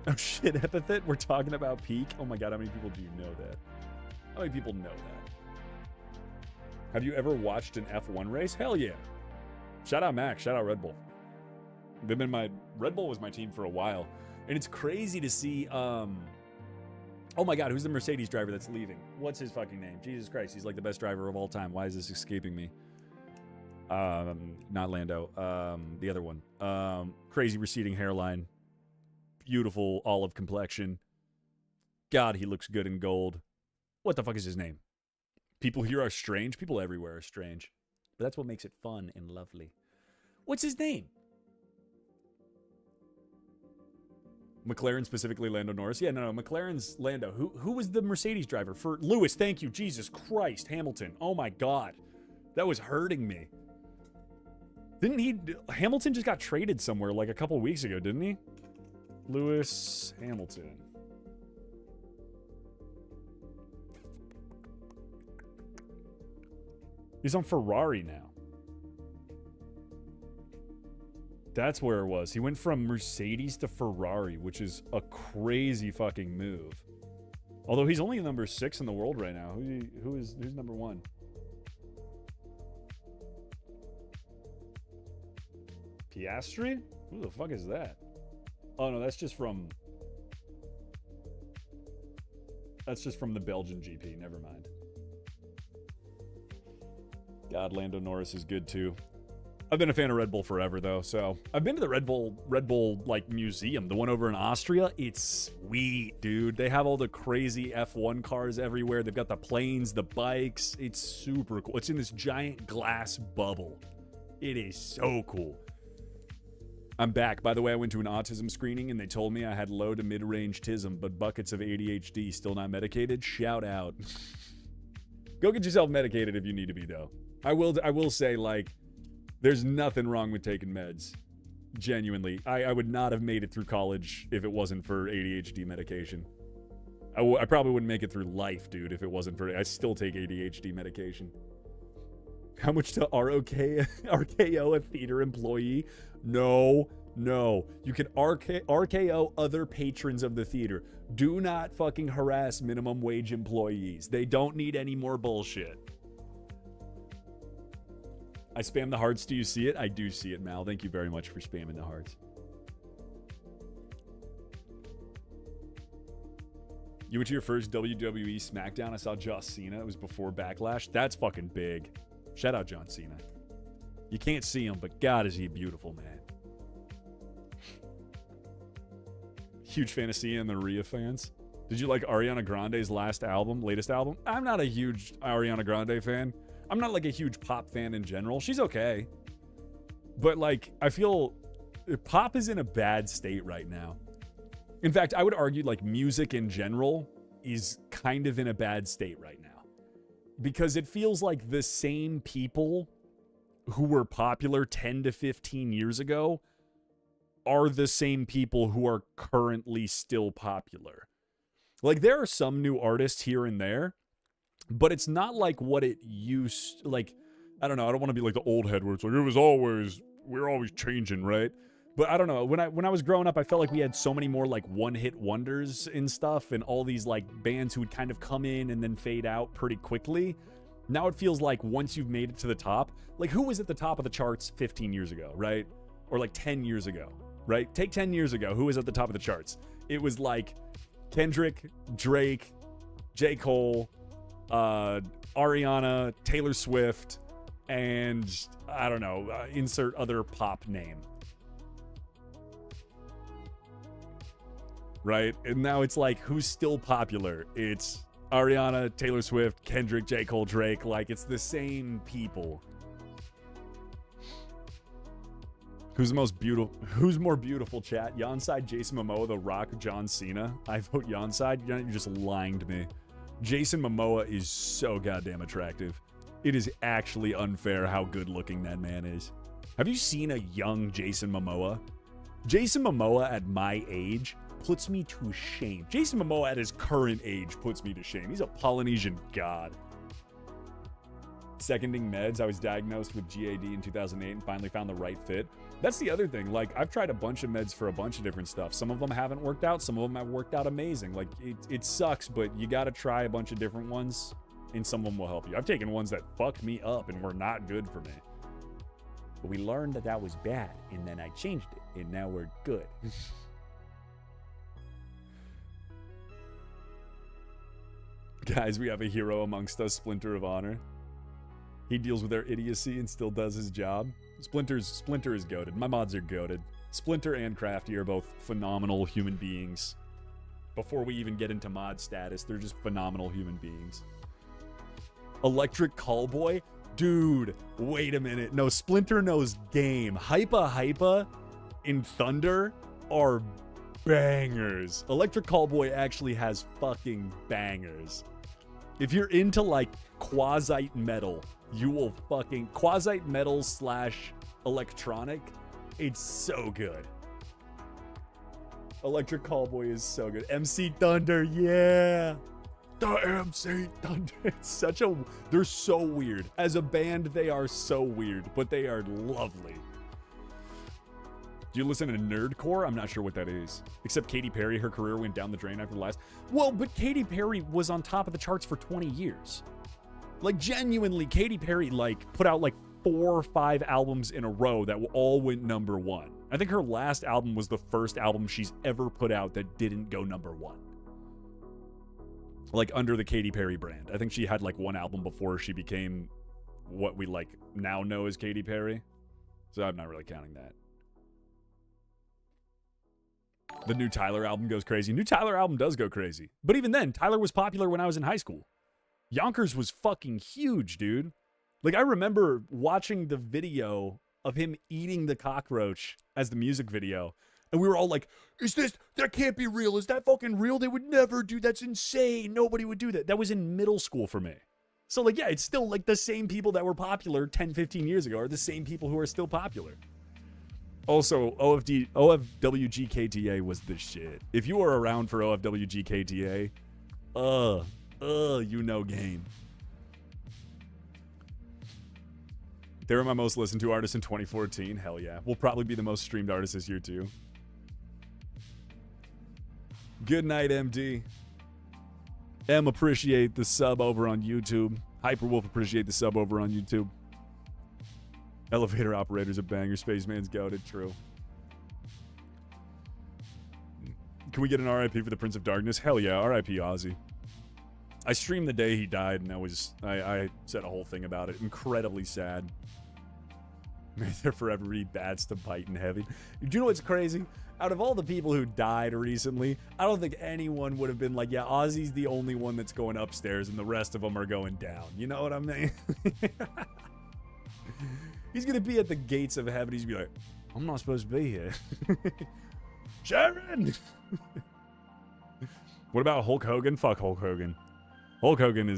Oh shit, Epithet? We're talking about Peak? Oh my god, how many people do you know that? How many people know that? Have you ever watched an F1 race? Hell yeah. Shout out Max, shout out Red Bull. They've been Red Bull was my team for a while. And it's crazy to see, oh my god, who's the Mercedes driver that's leaving? What's his fucking name? Jesus Christ, he's like the best driver of all time. Why is this escaping me? Not Lando. The other one. Crazy receding hairline. Beautiful olive complexion. God, he looks good in gold. What the fuck is his name? People here are strange. People everywhere are strange. But that's what makes it fun and lovely. What's his name? McLaren, specifically Lando Norris. Yeah, no, McLaren's Lando. Who was the Mercedes driver? For Lewis, thank you. Jesus Christ. Hamilton. Oh my god. That was hurting me. Didn't he... Hamilton just got traded somewhere like a couple weeks ago, didn't he? Lewis Hamilton. He's on Ferrari now. That's where it was. He went from Mercedes to Ferrari, which is a crazy fucking move. Although he's only number 6 in the world right now. Who's number 1? Piastri? Who the fuck is that? Oh no, that's just from the Belgian GP. Never mind. God, Lando Norris is good too. I've been a fan of Red Bull forever though, so I've been to the Red Bull like museum, the one over in Austria. It's sweet, dude. They have all the crazy F1 cars everywhere. They've got the planes, the bikes. It's super cool. It's in this giant glass bubble. It is so cool. I'm back. By the way, I went to an autism screening and they told me I had low to mid-range tism, but buckets of ADHD, still not medicated. Shout out. Go get yourself medicated if you need to be though. I will say, like, there's nothing wrong with taking meds. Genuinely. I would not have made it through college if it wasn't for ADHD medication. I probably wouldn't make it through life, dude, if it wasn't for... I still take ADHD medication. How much to RKO a theater employee? No. No, you can RKO other patrons of the theater. Do not fucking harass minimum wage employees. They don't need any more bullshit. I spam the hearts. Do you see it? I do see it, Mal. Thank you very much for spamming the hearts. You went to your first WWE SmackDown. I saw John Cena. It was before Backlash. That's fucking big. Shout out John Cena. You can't see him, but God, is he beautiful, man. Huge fan of Sia and the Rhea fans. Did you like Ariana Grande's latest album? I'm not a huge Ariana Grande fan. I'm not like a huge pop fan in general. She's okay. But like, I feel pop is in a bad state right now. In fact, I would argue like music in general is kind of in a bad state right now. Because it feels like the same people who were popular 10 to 15 years ago are the same people who are currently still popular. Like, there are some new artists here and there, but it's not like what it used, like, I don't know, I don't want to be like the old head where it's like, we're always changing, right? But I don't know, when I was growing up, I felt like we had so many more like one-hit wonders and stuff, and all these like bands who would kind of come in and then fade out pretty quickly. Now it feels like once you've made it to the top, like who was at the top of the charts 15 years ago, right? Or like 10 years ago, right? Take 10 years ago, who was at the top of the charts? It was like Kendrick, Drake, J. Cole, Ariana, Taylor Swift, and I don't know, insert other pop name. Right? And now it's like, who's still popular? It's Ariana, Taylor Swift, Kendrick, J. Cole, Drake. Like, it's the same people. Who's more beautiful, chat? Yonside, Jason Momoa, The Rock, John Cena. I vote Yonside. You're just lying to me. Jason Momoa is so goddamn attractive. It is actually unfair how good looking that man is. Have you seen a young Jason Momoa? Jason Momoa at my age puts me to shame. Jason Momoa at his current age puts me to shame. He's a Polynesian god. Seconding meds, I was diagnosed with GAD in 2008 and finally found the right fit. That's the other thing. Like, I've tried a bunch of meds for a bunch of different stuff. Some of them haven't worked out. Some of them have worked out amazing. Like, it sucks, but you got to try a bunch of different ones, and some of them will help you. I've taken ones that fucked me up and were not good for me. But we learned that was bad, and then I changed it, and now we're good. Guys, we have a hero amongst us, Splinter of Honor. He deals with their idiocy and still does his job. Splinter is goated. My mods are goated. Splinter and Crafty are both phenomenal human beings. Before we even get into mod status, they're just phenomenal human beings. Electric Callboy? Dude, wait a minute. No, Splinter knows game. Hypa and Thunder are bangers. Electric Callboy actually has fucking bangers. If you're into like quasi metal, you will fucking quasi metal / electronic. It's so good. Electric Callboy is so good. MC Thunder, yeah. The MC Thunder. It's such a, they're so weird. As a band, they are so weird, but they are lovely. Do you listen to Nerdcore? I'm not sure what that is. Except Katy Perry, her career went down the drain after the last. Well, but Katy Perry was on top of the charts for 20 years. Like, genuinely, Katy Perry, like, put out, like, 4 or 5 albums in a row that all went #1. I think her last album was the first album she's ever put out that didn't go #1. Like, under the Katy Perry brand. I think she had, like, one album before she became what we, like, now know as Katy Perry. So I'm not really counting that. The new Tyler album goes crazy. New Tyler album does go crazy. But even then, Tyler was popular when I was in high school. Yonkers was fucking huge, dude. Like, I remember watching the video of him eating the cockroach as the music video. And we were all like, that can't be real. Is that fucking real? They would never do, that's insane. Nobody would do that. That was in middle school for me. So, like, yeah, it's still like the same people that were popular 10, 15 years ago are the same people who are still popular. Also, OFWGKTA was the shit. If you were around for OFWGKTA, you know game. They were my most listened to artists in 2014. Hell yeah. We'll probably be the most streamed artist this year too. Good night, MD. M appreciate the sub over on YouTube. Hyperwolf appreciate the sub over on YouTube. Elevator operators a banger. Spaceman's goated. True. Can we get an RIP for the Prince of Darkness? Hell yeah, RIP Ozzy. I streamed the day he died, and I said a whole thing about it. Incredibly sad. May there forever be bats to bite in heavy. Do you know what's crazy? Out of all the people who died recently, I don't think anyone would have been like, yeah, Ozzy's the only one that's going upstairs, and the rest of them are going down. You know what I mean? He's gonna be at the gates of heaven. He's gonna be like, I'm not supposed to be here. Sharon! What about Hulk Hogan? Fuck Hulk Hogan. Hulk Hogan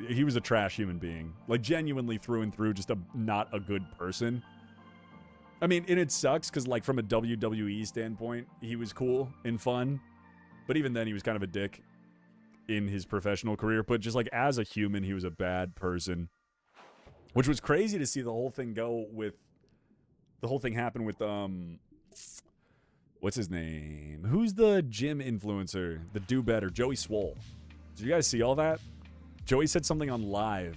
he was a trash human being. Like, genuinely through and through, just not a good person. I mean, and it sucks, because, like, from a WWE standpoint, he was cool and fun. But even then, he was kind of a dick in his professional career. But just, like, as a human, he was a bad person. Which was crazy to see the whole thing happen with, what's his name? Who's the gym influencer? The Do Better, Joey Swole. Did you guys see all that? Joey said something on live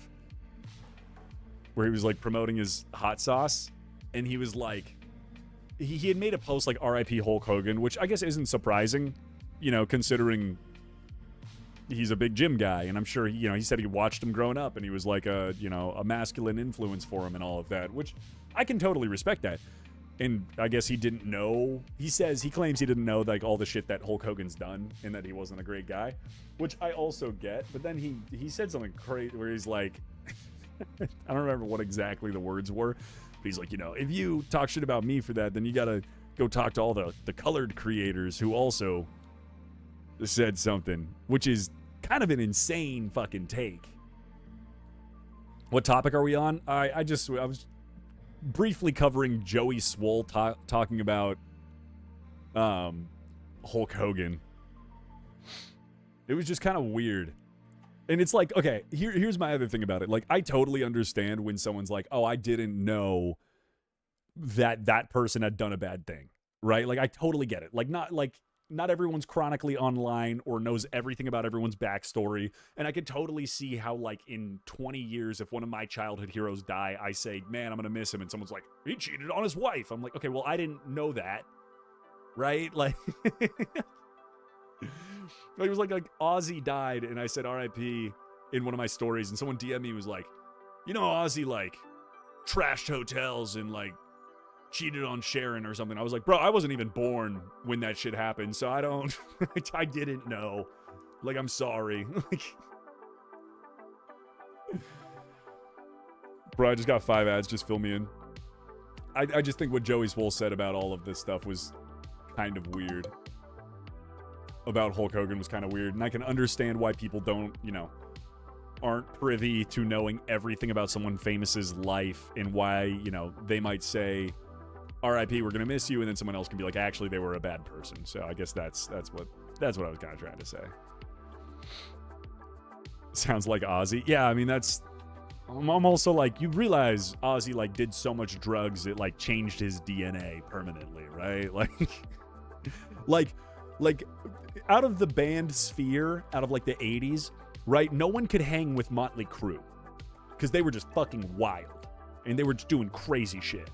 where he was like promoting his hot sauce, and he was like, he had made a post like RIP Hulk Hogan, which I guess isn't surprising, you know, considering he's a big gym guy, and I'm sure he said he watched him growing up, and he was like a masculine influence for him and all of that, which I can totally respect that. And I guess he didn't know. He claims he didn't know like all the shit that Hulk Hogan's done and that he wasn't a great guy, which I also get. But then he said something crazy where he's like, I don't remember what exactly the words were, but he's like, if you talk shit about me for that, then you gotta go talk to all the colored creators who also said something, which is kind of an insane fucking take. What topic are we on? I was briefly covering Joey Swole talking about Hulk Hogan. It was just kind of weird. And it's like, okay, here's my other thing about it. Like, I totally understand when someone's like, oh, I didn't know that person had done a bad thing, right? Like, I totally get it. Not everyone's chronically online or knows everything about everyone's backstory. And I could totally see how, like, in 20 years, if one of my childhood heroes die, I say, man, I'm going to miss him. And someone's like, he cheated on his wife. I'm like, okay, well, I didn't know that. Right? Like, it was like Ozzy died, and I said RIP in one of my stories, and someone DM'd me was like, Ozzy, like, trashed hotels and, like, cheated on Sharon or something. I was like, bro, I wasn't even born when that shit happened, so I don't, I didn't know. Like, I'm sorry. Bro, I just got 5 ads, just fill me in. I just think what Joey Swole said about all of this stuff was kind of weird. About Hulk Hogan was kind of weird, and I can understand why people don't, aren't privy to knowing everything about someone famous's life, and why, they might say, RIP, we're gonna miss you, and then someone else can be like, actually, they were a bad person. So I guess that's what I was kind of trying to say. Sounds like Ozzy. Yeah, I mean, I'm also like, you realize Ozzy like did so much drugs it like changed his DNA permanently, right? Like out of the band sphere, out of like the 80s, right? No one could hang with Motley Crue because they were just fucking wild and they were just doing crazy shit.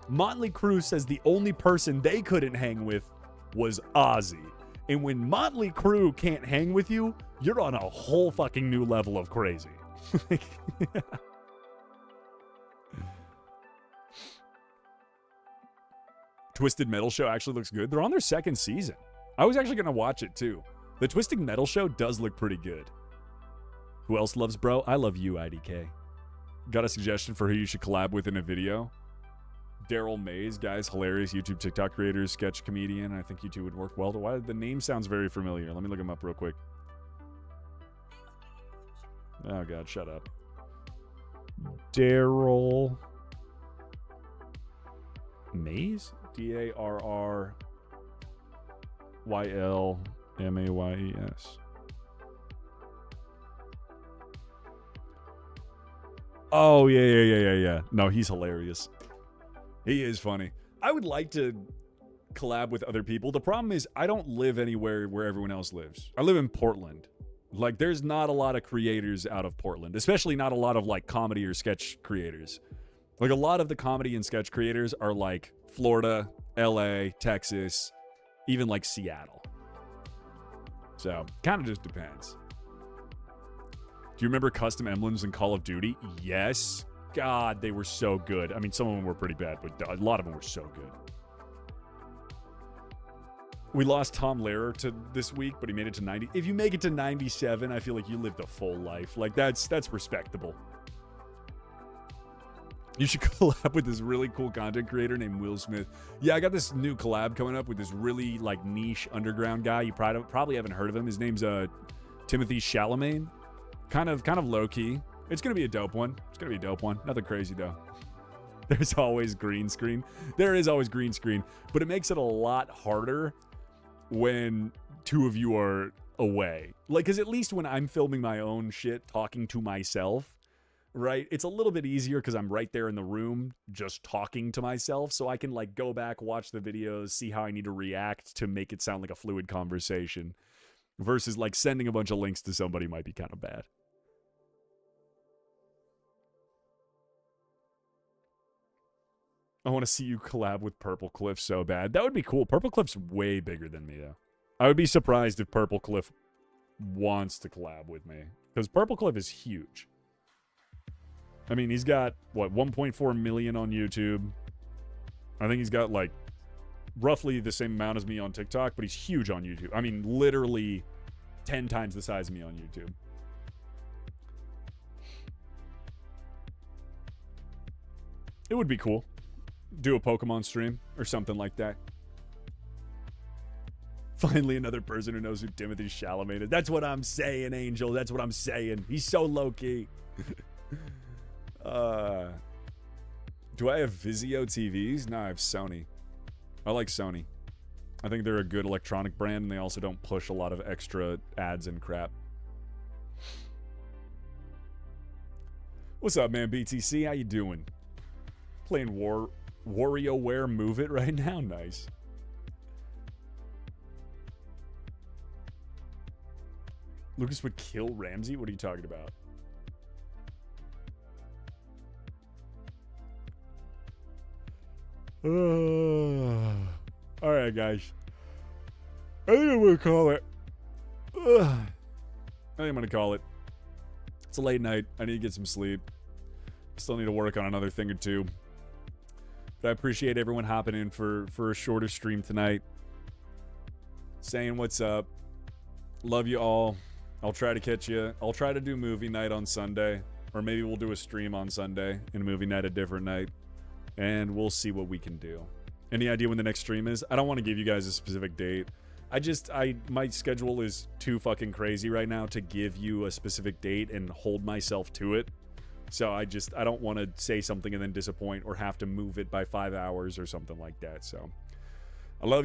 Motley Crue says the only person they couldn't hang with was Ozzy. And when Motley Crue can't hang with you, you're on a whole fucking new level of crazy. Twisted Metal Show actually looks good. They're on their 2nd season. I was actually going to watch it too. The Twisted Metal Show does look pretty good. Who else loves bro? I love you, IDK. Got a suggestion for who you should collab with in a video? Daryl Mays, guys, hilarious YouTube TikTok creator, sketch comedian. I think you two would work well. Why the name sounds very familiar? Let me look him up real quick. Oh god, shut up. Daryl Mays? DARRYLMAYES. Oh, yeah. No, he's hilarious. He is funny. I would like to collab with other people. The problem is I don't live anywhere where everyone else lives. I live in Portland. Like, there's not a lot of creators out of Portland, especially not a lot of, like, comedy or sketch creators. Like, a lot of the comedy and sketch creators are, like, Florida, LA, Texas, even, like, Seattle. So, kind of just depends. Do you remember custom emblems in Call of Duty? Yes. God, they were so good. I mean, some of them were pretty bad, but a lot of them were so good. We lost Tom Lehrer to this week, but he made it to 90. If you make it to 97, I feel like you lived a full life. Like, that's respectable. You should collab with this really cool content creator named Will Smith. Yeah, I got this new collab coming up with this really, like, niche underground guy. You probably haven't heard of him. His name's Timothy Chalamet. Kind of low-key. It's going to be a dope one. Nothing crazy, though. There's always green screen. There is always green screen. But it makes it a lot harder when two of you are away. Like, because at least when I'm filming my own shit, talking to myself, right? It's a little bit easier because I'm right there in the room just talking to myself. So I can, like, go back, watch the videos, see how I need to react to make it sound like a fluid conversation. Versus, like, sending a bunch of links to somebody might be kind of bad. I want to see you collab with Purple Cliff so bad. That would be cool. Purple Cliff's way bigger than me, though. I would be surprised if Purple Cliff wants to collab with me. Because Purple Cliff is huge. I mean, he's got, what, 1.4 million on YouTube. I think he's got, like, roughly the same amount as me on TikTok, but he's huge on YouTube. I mean, literally 10 times the size of me on YouTube. It would be cool. Do a Pokemon stream or something like that. Finally, another person who knows who Timothy Chalamet is. That's what I'm saying, Angel. That's what I'm saying. He's so low-key. Do I have Vizio TVs? No, I have Sony. I like Sony. I think they're a good electronic brand, and they also don't push a lot of extra ads and crap. What's up, man, BTC? How you doing? Playing WarioWare Move It right now? Nice. Lucas would kill Ramsey? What are you talking about? Alright, guys. I think I'm going to call it. I think I'm going to call it. It's a late night. I need to get some sleep. Still need to work on another thing or two. But I appreciate everyone hopping in for a shorter stream tonight. Saying what's up. Love you all. I'll try to catch you. I'll try to do movie night on Sunday. Or maybe we'll do a stream on Sunday and movie night a different night. And we'll see what we can do. Any idea when the next stream is? I don't want to give you guys a specific date. My schedule is too fucking crazy right now to give you a specific date and hold myself to it. So I don't want to say something and then disappoint or have to move it by 5 hours or something like that. So I love you.